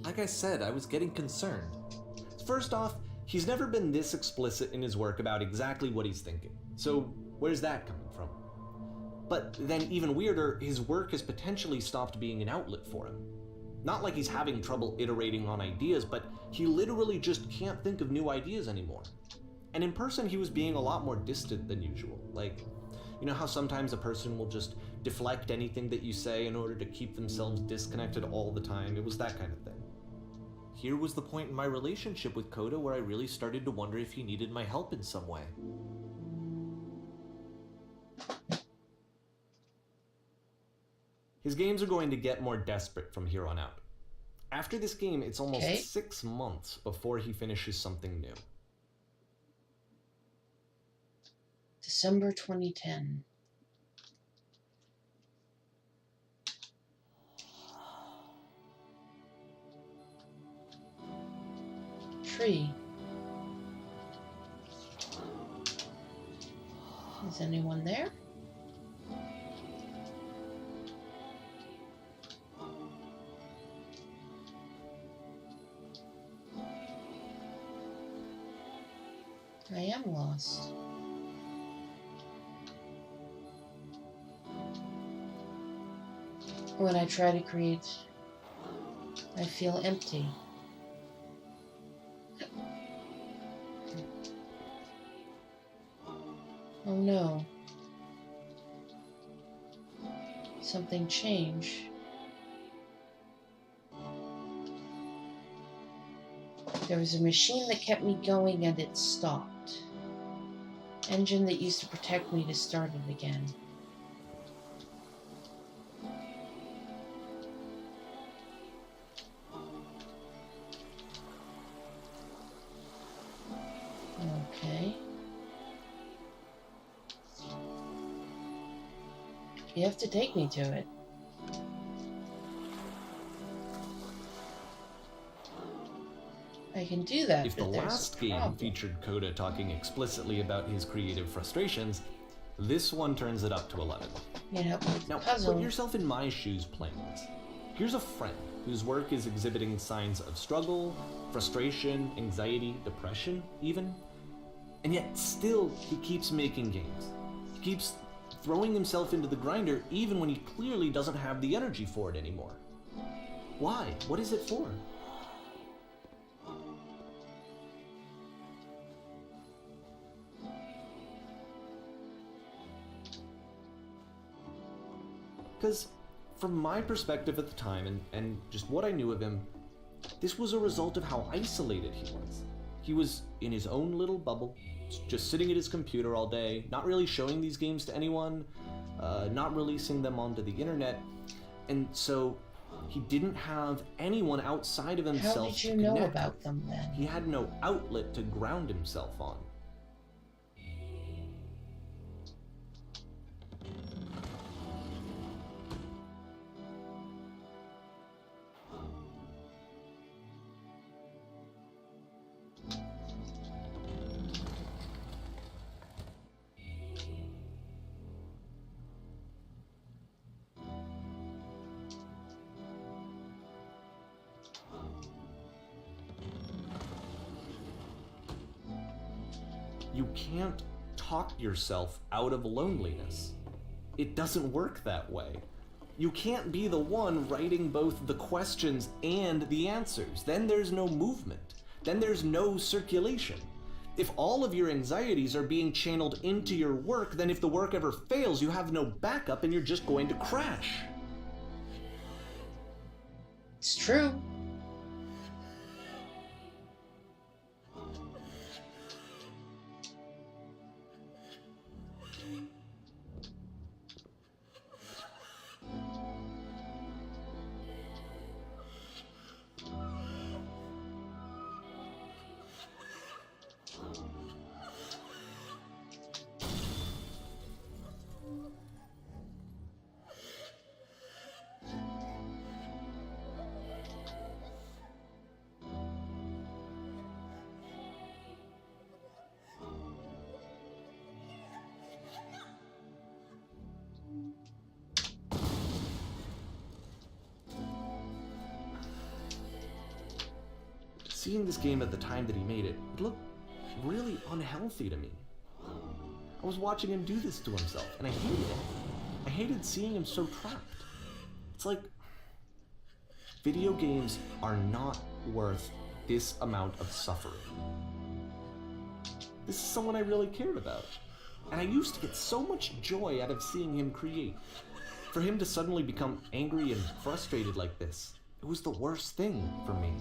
Like I said, I was getting concerned. First off, he's never been this explicit in his work about exactly what he's thinking. So where's that coming from? But then even weirder, his work has potentially stopped being an outlet for him. Not like he's having trouble iterating on ideas, but he literally just can't think of new ideas anymore. And in person, he was being a lot more distant than usual. Like, you know how sometimes a person will just deflect anything that you say in order to keep themselves disconnected all the time? It was that kind of thing. Here was the point in my relationship with Coda where I really started to wonder if he needed my help in some way. His games are going to get more desperate from here on out. After this game, it's almost 6 months before he finishes something new.
December 2010. Tree. Is anyone there? I am lost. When I try to create, I feel empty. Oh no. Something changed. There was a machine that kept me going and it stopped. Engine that used to protect me just started again. Okay. You have to take me to it. I can do that.
If the last game featured Coda talking explicitly about his creative frustrations, this one turns it up to 11.
Now,
put yourself in my shoes playing this. Here's a friend whose work is exhibiting signs of struggle, frustration, anxiety, depression, even. And yet, still, he keeps making games. He keeps throwing himself into the grinder even when he clearly doesn't have the energy for it anymore. Why? What is it for? Because from my perspective at the time, and just what I knew of him, this was a result of how isolated he was. He was in his own little bubble, just sitting at his computer all day, not really showing these games to anyone, not releasing them onto the internet, and so he didn't have anyone outside of himself to connect.
How did you know about them then?
He had no outlet to ground himself on. You can't talk yourself out of loneliness. It doesn't work that way. You can't be the one writing both the questions and the answers. Then there's no movement. Then there's no circulation. If all of your anxieties are being channeled into your work, then if the work ever fails, you have no backup and you're just going to crash.
It's true.
Seeing this game at the time that he made it, it looked really unhealthy to me. I was watching him do this to himself, and I hated it. I hated seeing him so trapped. It's like, video games are not worth this amount of suffering. This is someone I really cared about, and I used to get so much joy out of seeing him create. For him to suddenly become angry and frustrated like this, it was the worst thing for me.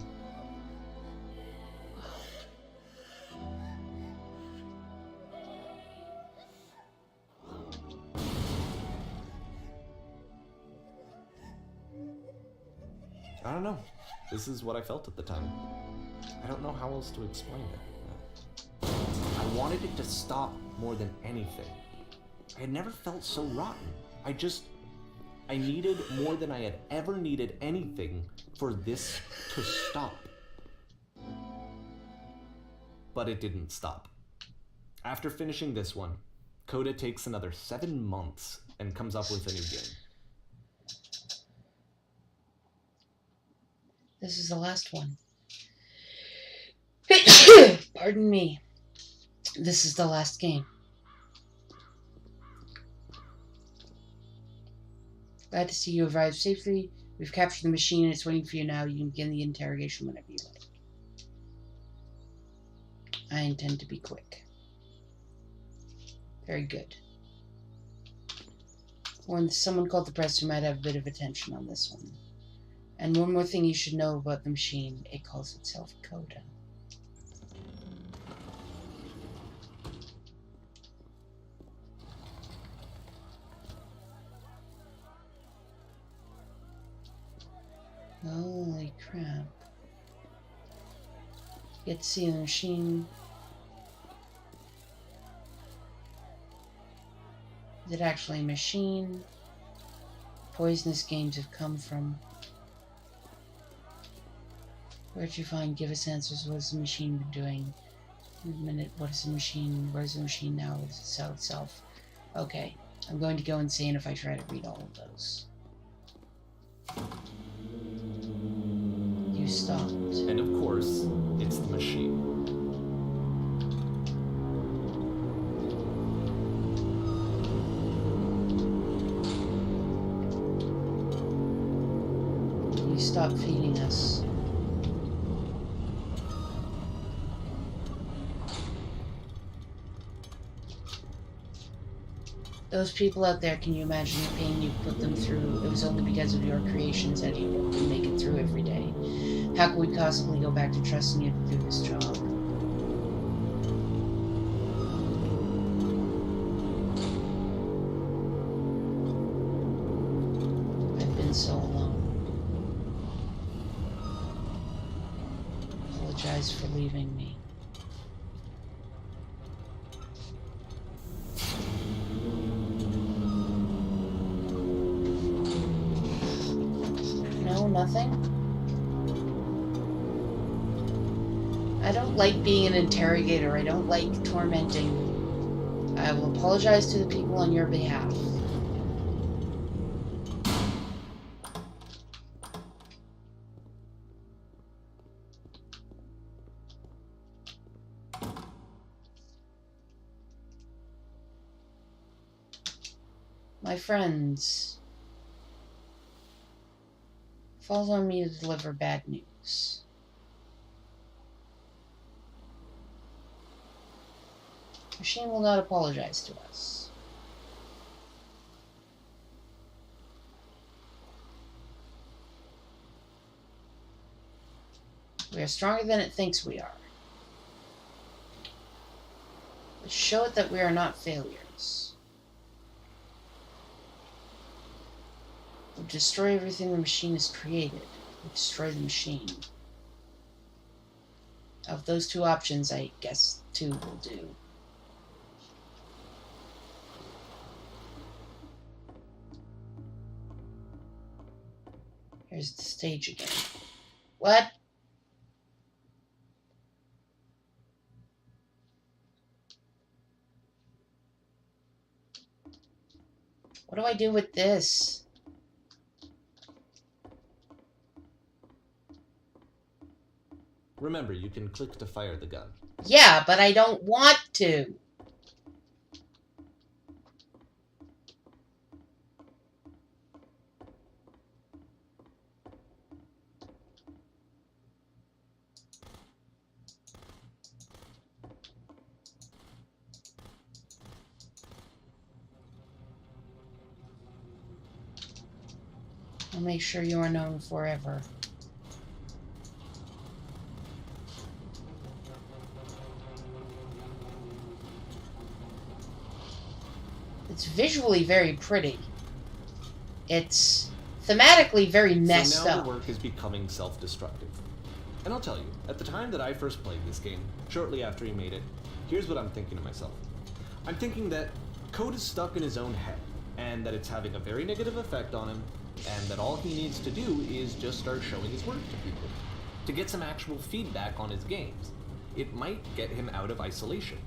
I don't know. This is what I felt at the time. I don't know how else to explain it. I wanted it to stop more than anything. I had never felt so rotten. I needed more than I had ever needed anything for this to stop. But it didn't stop. After finishing this one, Coda takes another 7 months and comes up with a new game.
This is the last one. Pardon me. This is the last game. Glad to see you arrived safely. We've captured the machine and it's waiting for you now. You can begin the interrogation whenever you like. I intend to be quick. Very good. When someone called the press, we might have a bit of attention on this one. And one more thing you should know about the machine. It calls itself Coda. Holy crap. Get to see the machine. Is it actually a machine? Poisonous games have come from. Where'd you find? Give us answers. What has the machine been doing? In a minute. What is the machine? Where is the machine now? What does it sell itself? Okay. I'm going to go insane if I try to read all of those. You stopped.
And of course, it's the machine.
You stopped feeding us. Those people out there, can you imagine the pain you put them through? It was only because of your creations that you can make it through every day. How could we possibly go back to trusting you to do this job? I've been so alone. Apologize for leaving me. Nothing? I don't like being an interrogator. I don't like tormenting. I will apologize to the people on your behalf. My friends, falls on me to deliver bad news. Machine will not apologize to us. We are stronger than it thinks we are. Let's show it that we are not failures. We'll destroy everything the machine has created. We'll destroy the machine. Of those two options, I guess two will do. Here's the stage again. What? What do I do with this?
Remember, you can click to fire the gun.
Yeah, but I don't want to. I'll make sure you are known forever. It's visually very pretty. It's thematically very messed
so now
up.
the work is becoming self-destructive. And I'll tell you, at the time that I first played this game, shortly after he made it, here's what I'm thinking to myself. I'm thinking that code is stuck in his own head, and that it's having a very negative effect on him, and that all he needs to do is just start showing his work to people, to get some actual feedback on his games. It might get him out of isolation.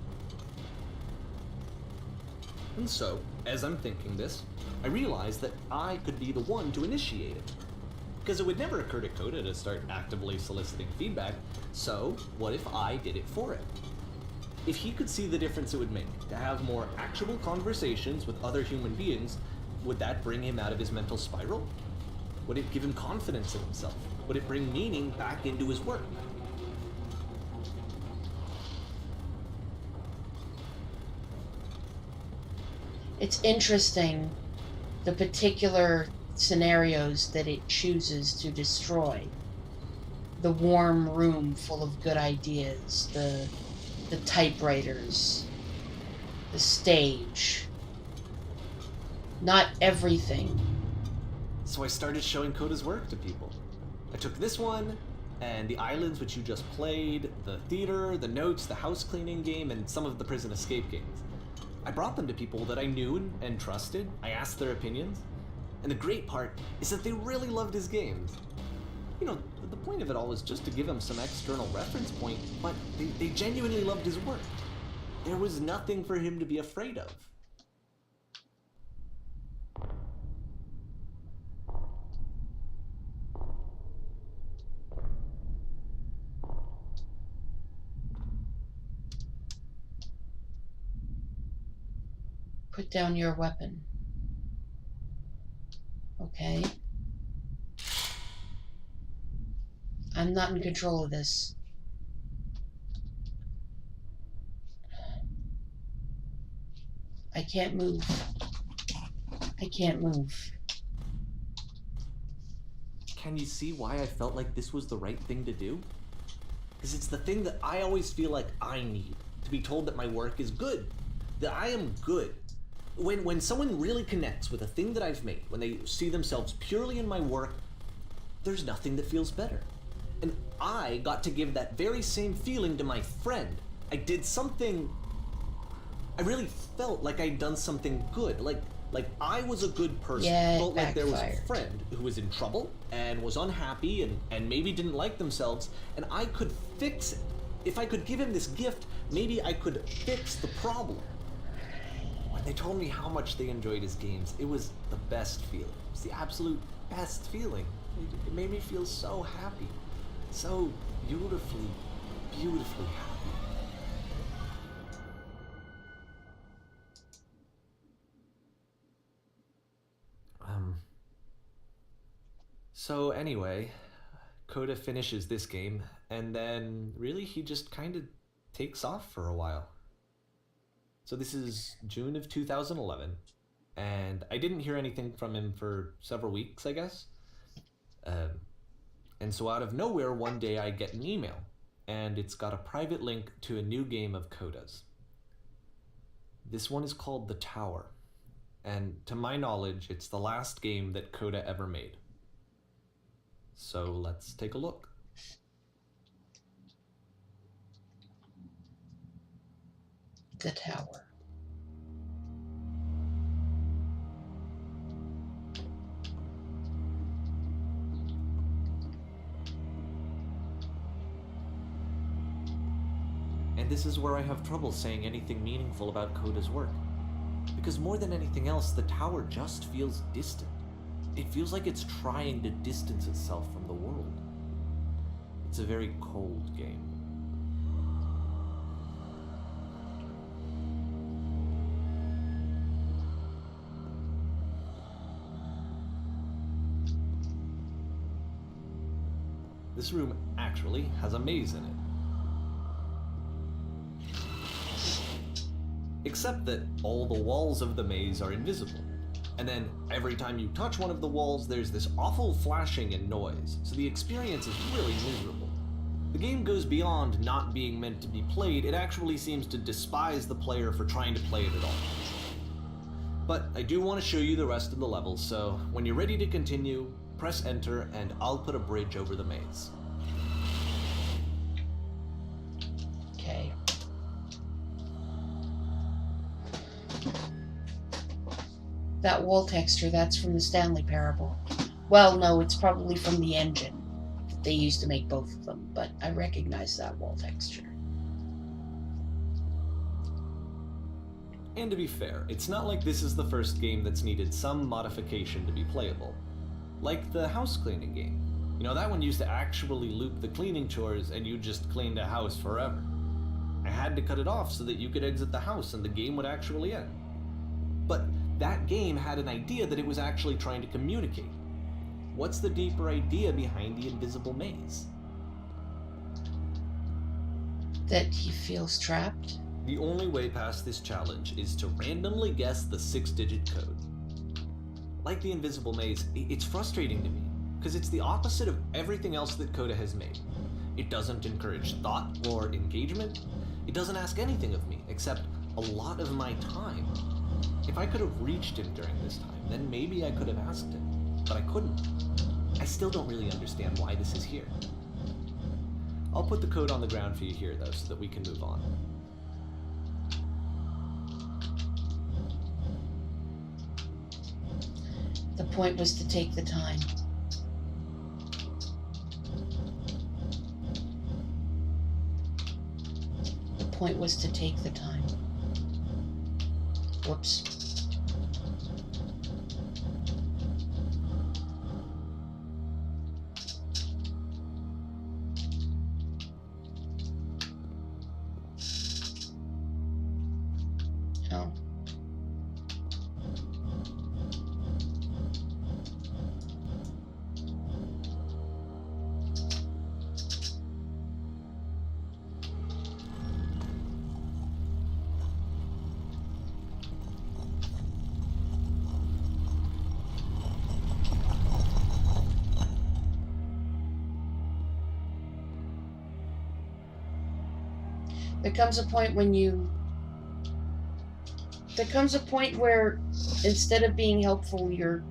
And so, as I'm thinking this, I realize that I could be the one to initiate it. Because it would never occur to Coda to start actively soliciting feedback, so what if I did it for him? If he could see the difference it would make to have more actual conversations with other human beings, would that bring him out of his mental spiral? Would it give him confidence in himself? Would it bring meaning back into his work?
It's interesting, the particular scenarios that it chooses to destroy. The warm room full of good ideas, the typewriters, the stage. Not everything.
So I started showing Coda's work to people. I took this one, and the islands which you just played, the theater, the notes, the house cleaning game, and some of the prison escape games. I brought them to people that I knew and trusted. I asked their opinions. And the great part is that they really loved his games. You know, the point of it all was just to give him some external reference point, but they genuinely loved his work. There was nothing for him to be afraid of.
Put down your weapon. Okay. I'm not in control of this. I can't move. I can't move.
Can you see why I felt like this was the right thing to do? Because it's the thing that I always feel like I need, to be told that my work is good, that I am good. When someone really connects with a thing that I've made, when they see themselves purely in my work, there's nothing that feels better. And I got to give that very same feeling to my friend. I did something, I really felt like I'd done something good, like I was a good person.
Yeah,
felt like there was a
backfired.
friend who was in trouble and was unhappy and maybe didn't like themselves, and I could fix it. If I could give him this gift, maybe I could fix the problem. When they told me how much they enjoyed his games, it was the best feeling. It was the absolute best feeling. It made me feel so happy. So beautifully, beautifully happy. So anyway, Coda finishes this game, and then really he just kind of takes off for a while. So this is June of 2011, and I didn't hear anything from him for several weeks, I guess. And so out of nowhere, one day I get an email, and it's got a private link to a new game of Coda's. This one is called The Tower, and to my knowledge, it's the last game that Coda ever made. So let's take a look.
The Tower.
And this is where I have trouble saying anything meaningful about Coda's work. Because more than anything else, The Tower just feels distant. It feels like it's trying to distance itself from the world. It's a very cold game. This room actually has a maze in it. Except that all the walls of the maze are invisible. And then every time you touch one of the walls, there's this awful flashing and noise, so the experience is really miserable. The game goes beyond not being meant to be played, it actually seems to despise the player for trying to play it at all. But I do want to show you the rest of the levels, so when you're ready to continue, press enter and I'll put a bridge over the maze.
Okay. That wall texture, that's from the Stanley Parable. Well, no, it's probably from the engine that they used to make both of them, but I recognize that wall texture.
And to be fair, it's not like this is the first game that's needed some modification to be playable. Like the house cleaning game. You know, that one used to actually loop the cleaning chores and you just cleaned a house forever. I had to cut it off so that you could exit the house and the game would actually end. But that game had an idea that it was actually trying to communicate. What's the deeper idea behind the invisible maze?
That he feels trapped?
The only way past this challenge is to randomly guess the 6-digit code. Like the invisible maze, it's frustrating to me, because it's the opposite of everything else that Coda has made. It doesn't encourage thought or engagement. It doesn't ask anything of me, except a lot of my time. If I could have reached him during this time, then maybe I could have asked him, but I couldn't. I still don't really understand why this is here. I'll put the code on the ground for you here, though, so that we can move on.
The point was to take the time. The point was to take the time. Whoops. Oh. There comes a point where instead of being helpful, you're...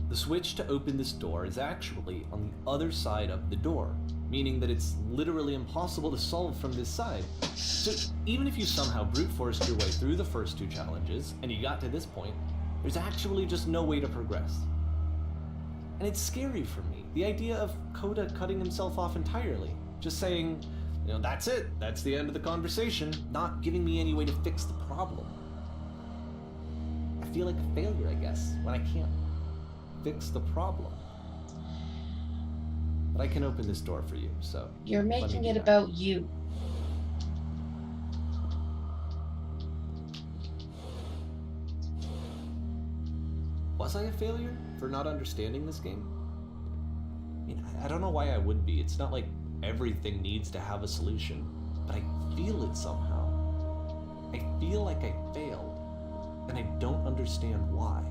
The switch to open this door is actually on the other side of the door, meaning that it's literally impossible to solve from this side. So even if you somehow brute forced your way through the first 2 challenges, and you got to this point, there's actually just no way to progress. And it's scary for me, the idea of Coda cutting himself off entirely, just saying, you know, that's it, that's the end of the conversation, not giving me any way to fix the problem. I feel like a failure, I guess, when I can't fix the problem. But I can open this door for you, so...
You're making it about you.
What? Was I a failure for not understanding this game? I mean, I don't know why I would be. It's not like everything needs to have a solution, but I feel it somehow. I feel like I failed, and I don't understand why.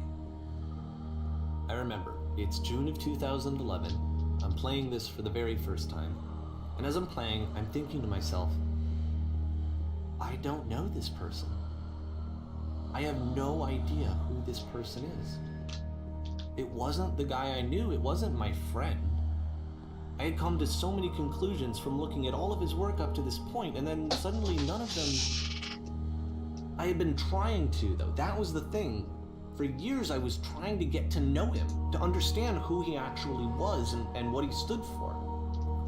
I remember, it's June of 2011. I'm playing this for the very first time, and as I'm playing, I'm thinking to myself, I don't know this person. I have no idea who this person is. It wasn't the guy I knew, it wasn't my friend. I had come to so many conclusions from looking at all of his work up to this point, and then suddenly none of them... I had been trying to, though. That was the thing. For years I was trying to get to know him, to understand who he actually was and what he stood for.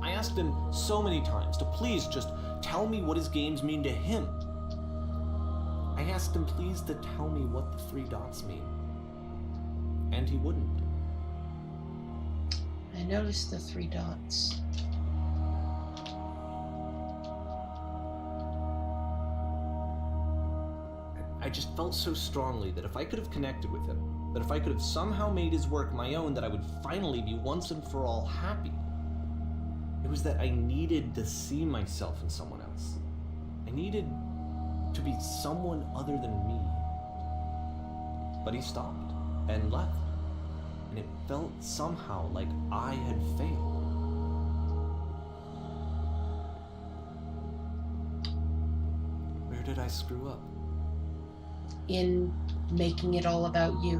I asked him so many times to please just tell me what his games mean to him. I asked him please to tell me what the 3 dots mean. And he wouldn't.
I noticed the 3 dots.
I just felt so strongly that if I could have connected with him, that if I could have somehow made his work my own, that I would finally be once and for all happy. It was that I needed to see myself in someone else. I needed to be someone other than me. But he stopped and left, and it felt somehow like I had failed. Where did I screw up?
In making it all about you.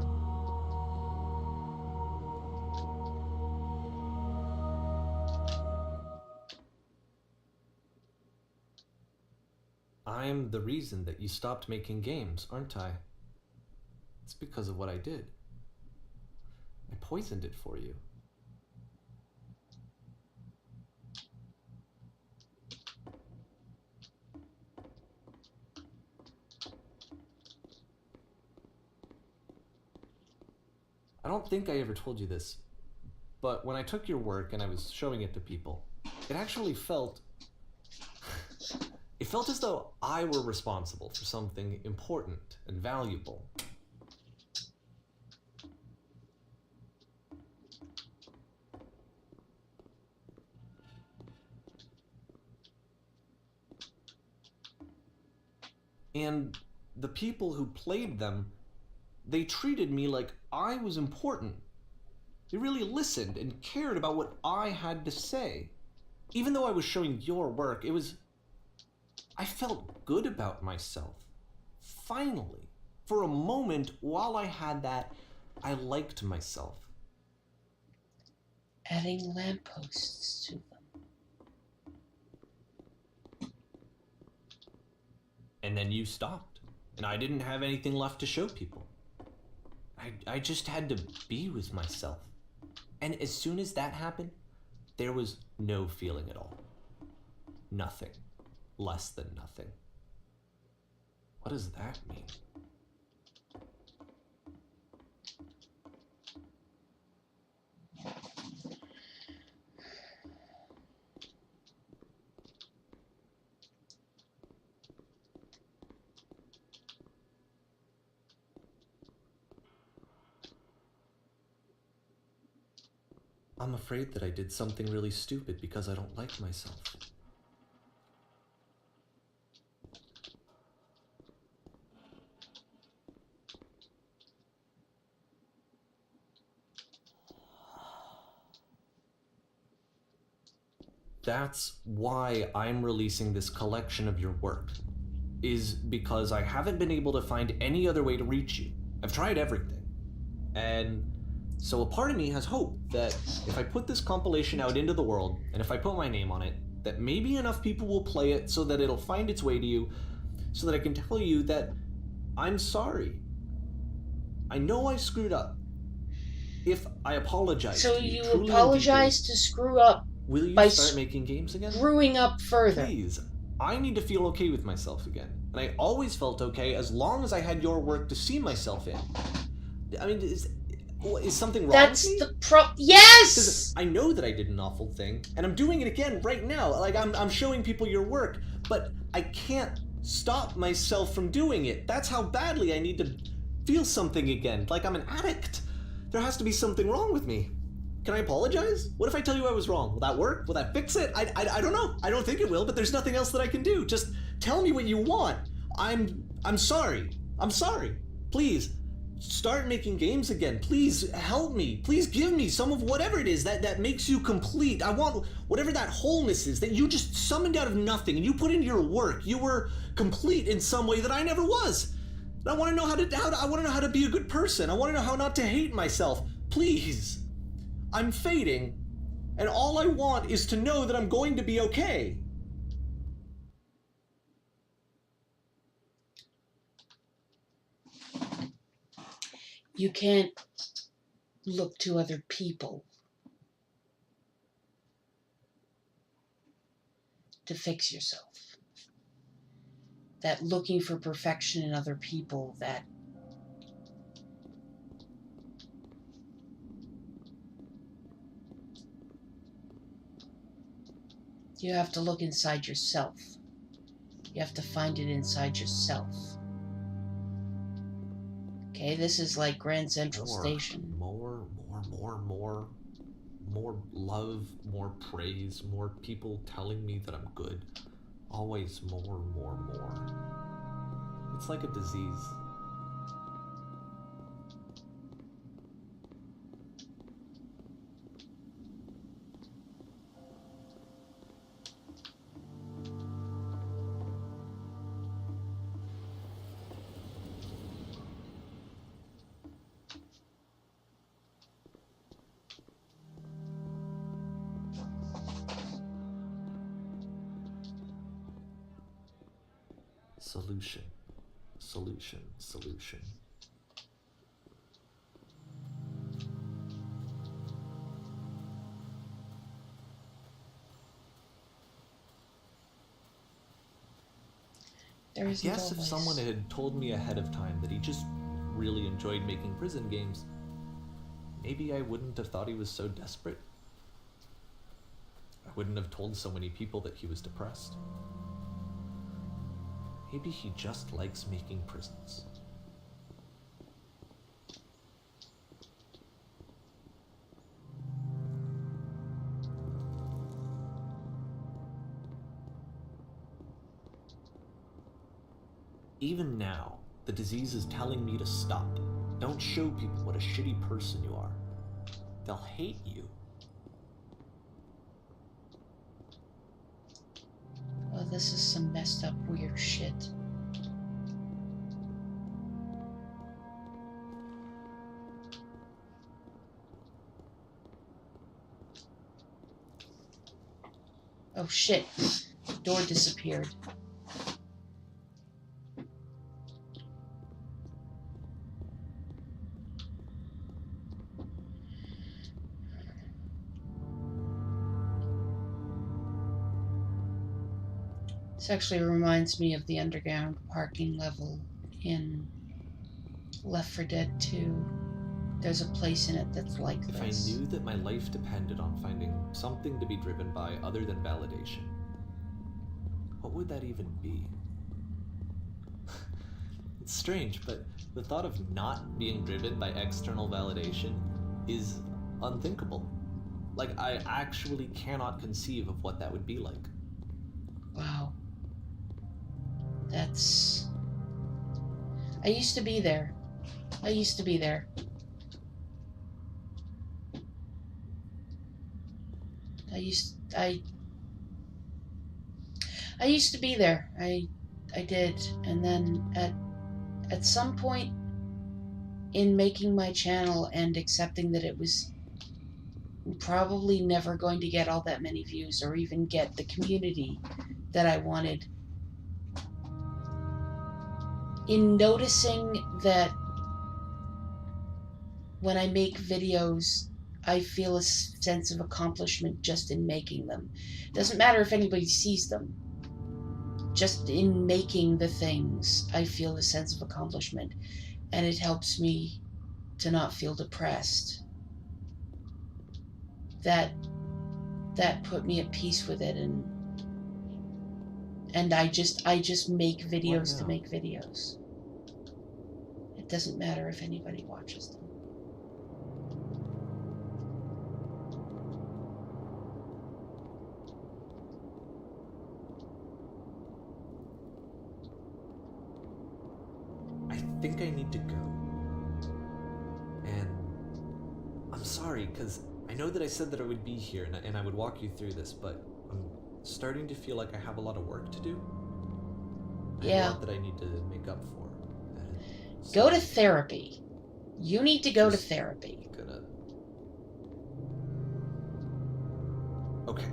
I'm the reason that you stopped making games, aren't I? It's because of what I did. I poisoned it for you. I don't think I ever told you this, but when I took your work and I was showing it to people, it actually felt... It felt as though I were responsible for something important and valuable. And the people who played them, they treated me like I was important. They really listened and cared about what I had to say. Even though I was showing your work, I felt good about myself. Finally. For a moment, while I had that, I liked myself.
Adding lampposts to them.
And then you stopped, and I didn't have anything left to show people. I just had to be with myself. And as soon as that happened, there was no feeling at all. Nothing. Less than nothing. What does that mean? I'm afraid that I did something really stupid because I don't like myself. That's why I'm releasing this collection of your work, is because I haven't been able to find any other way to reach you. I've tried everything. And so a part of me has hope that if I put this compilation out into the world, and if I put my name on it, that maybe enough people will play it so that it'll find its way to you, so that I can tell you that I'm sorry. I know I screwed up. If I apologize
So
to you,
you apologize to screw up
will you
by
start making games again?
screwing up further.
Please. I need to feel okay with myself again. And I always felt okay as long as I had your work to see myself in. I mean, is something wrong
That's
with me?
the Yes!
'Cause I know that I did an awful thing, and I'm doing it again right now. Like, I'm showing people your work, but I can't stop myself from doing it. That's how badly I need to feel something again, like I'm an addict. There has to be something wrong with me. Can I apologize? What if I tell you I was wrong? Will that work? Will that fix it? I don't know. I don't think it will, but there's nothing else that I can do. Just tell me what you want. I'm sorry. I'm sorry. Please, start making games again. Please help me. Please give me some of whatever it is that makes you complete. I want whatever that wholeness is that you just summoned out of nothing and you put into your work. You were complete in some way that I never was. And I want to know how to be a good person. I want to know how not to hate myself. Please. I'm fading, and all I want is to know that I'm going to be okay.
You can't look to other people to fix yourself. That looking for perfection in other people, that you have to look inside yourself. You have to find it inside yourself. Okay, this is like Grand Central Station.
More love, more praise, more people telling me that I'm good. Always more. It's like a disease. Solution.
There isn't
I guess
always.
if someone had told me ahead of time that he just really enjoyed making prison games, maybe I wouldn't have thought he was so desperate. I wouldn't have told so many people that he was depressed. Maybe he just likes making prisons. Even now, the disease is telling me to stop. Don't show people what a shitty person you are. They'll hate you.
Well, this is some messed up, weird shit. Oh shit. The door disappeared. This actually reminds me of the underground parking level in Left 4 Dead 2. There's a place in it that's like
If
this.
I knew that my life depended on finding something to be driven by other than validation, what would that even be? It's strange, but the thought of not being driven by external validation is unthinkable. Like, I actually cannot conceive of what that would be like.
Wow. That's... I used to be there. I used to be there. I used to be there. I did. And then at some point in making my channel and accepting that it was probably never going to get all that many views or even get the community that I wanted, in noticing that when I make videos, I feel a sense of accomplishment just in making them. Doesn't matter if anybody sees them. Just in making the things, I feel a sense of accomplishment, and it helps me to not feel depressed. That put me at peace with it, and I just make videos to make videos. It doesn't matter if anybody watches them.
think I need to go. And I'm sorry, because I know that I said that I would be here and I would walk you through this, but I'm starting to feel like I have a lot of work to do. I have a lot that I need to make up for.
Go to therapy. You need to go to therapy.
Okay.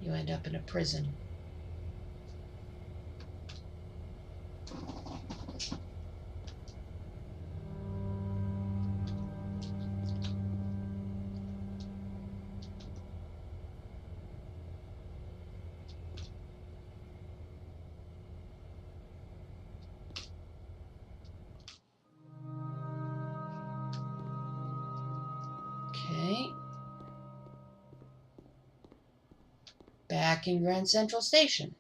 You end up in a prison. Okay. Back in Grand Central Station.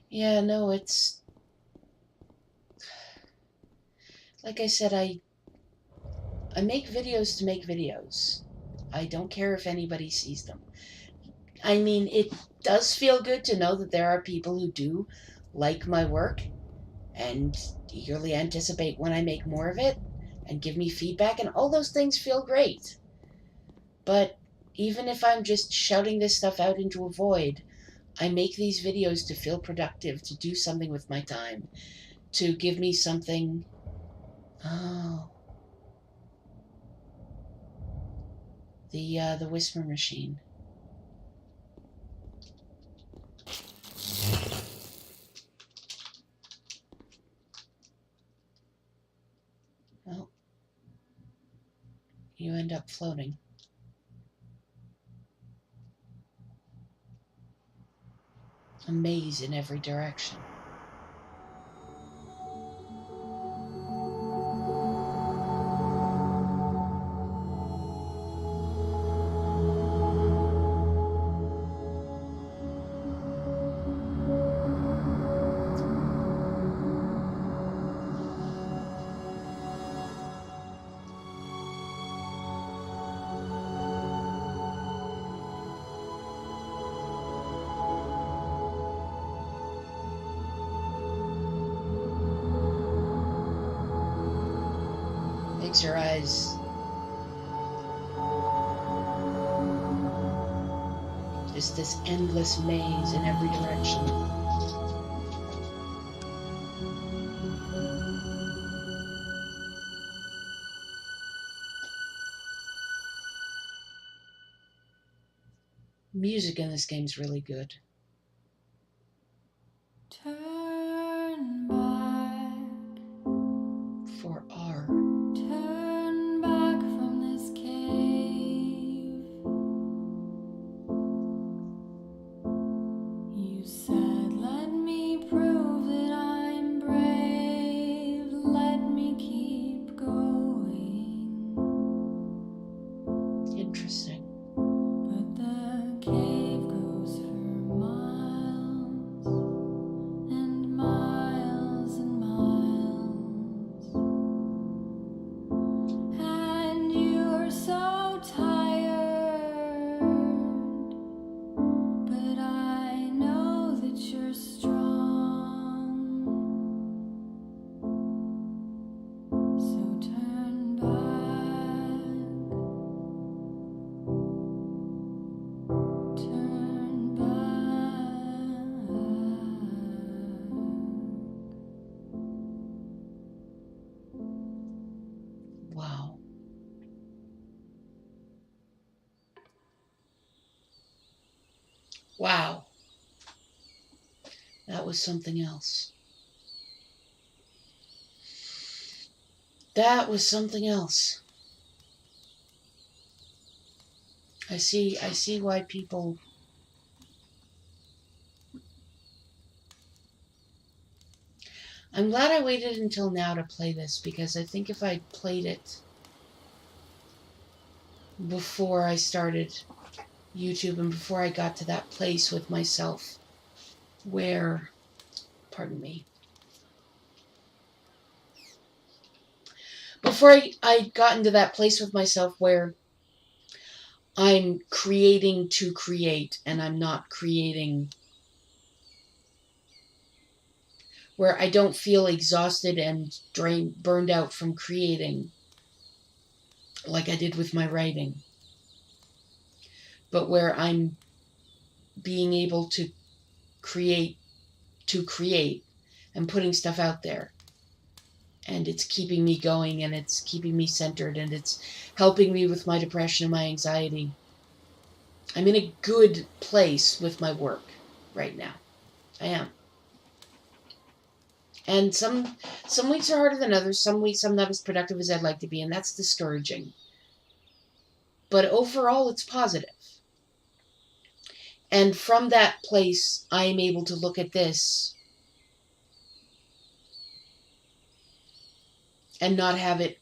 Yeah, no, it's... Like I said, I make videos to make videos. I don't care if anybody sees them. I mean, it does feel good to know that there are people who do like my work and eagerly anticipate when I make more of it and give me feedback, and all those things feel great. But even if I'm just shouting this stuff out into a void, I make these videos to feel productive, to do something with my time, to give me something... Oh. The whisper machine. Well, you end up floating. A maze in every direction. Fix your eyes. Just this endless maze in every direction. Music in this game's really good.
Turn back.
For R.
Turn back from this cave. You said, let me prove that I'm brave. Let me keep going.
Interesting.
But the cave goes for miles and miles and miles. And you're so tired, but I know that
Wow. That was something else. That was something else. I see why people... I'm glad I waited until now to play this, because I think if I played it before I started YouTube and before I got to that place with myself where, pardon me, before I got into that place with myself where I'm creating to create and I'm not creating, where I don't feel exhausted and burned out from creating like I did with my writing, but where I'm being able to create and putting stuff out there, and it's keeping me going and it's keeping me centered and it's helping me with my depression and my anxiety. I'm in a good place with my work right now. I am. And some weeks are harder than others. Some weeks I'm not as productive as I'd like to be, and that's discouraging. But overall, it's positive. And from that place, I am able to look at this and not have it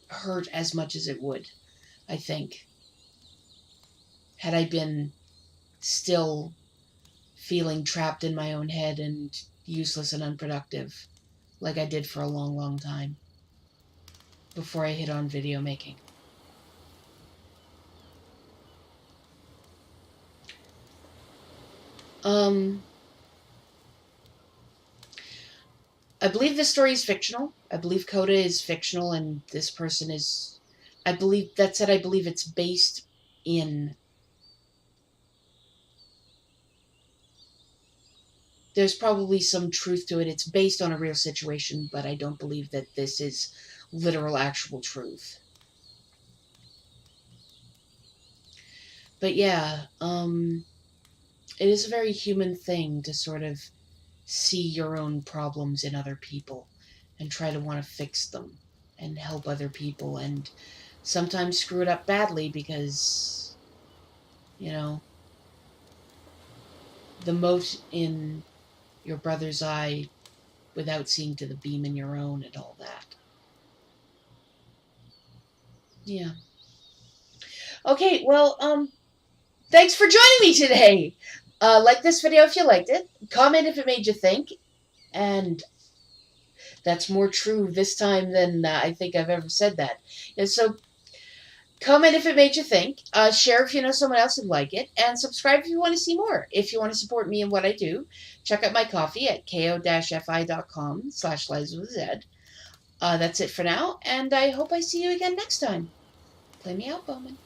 hurt as much as it would, I think, had I been still feeling trapped in my own head and useless and unproductive, like I did for a long, long time before I hit on video making. I believe this story is fictional. I believe Coda is fictional, and this person is... I believe it's based in... There's probably some truth to it. It's based on a real situation, but I don't believe that this is literal, actual truth. But yeah, it is a very human thing to sort of see your own problems in other people and try to want to fix them and help other people, and sometimes screw it up badly because, you know, the mote in your brother's eye without seeing to the beam in your own and all that. Yeah. Okay, well, thanks for joining me today. Like this video if you liked it. Comment if it made you think. And that's more true this time than I think I've ever said that. And so, comment if it made you think. Share if you know someone else who'd like it. And subscribe if you want to see more. If you want to support me and what I do, check out my Ko-fi at ko-fi.com/LizaWithaZed. That's it for now, and I hope I see you again next time. Play me out, Bowman.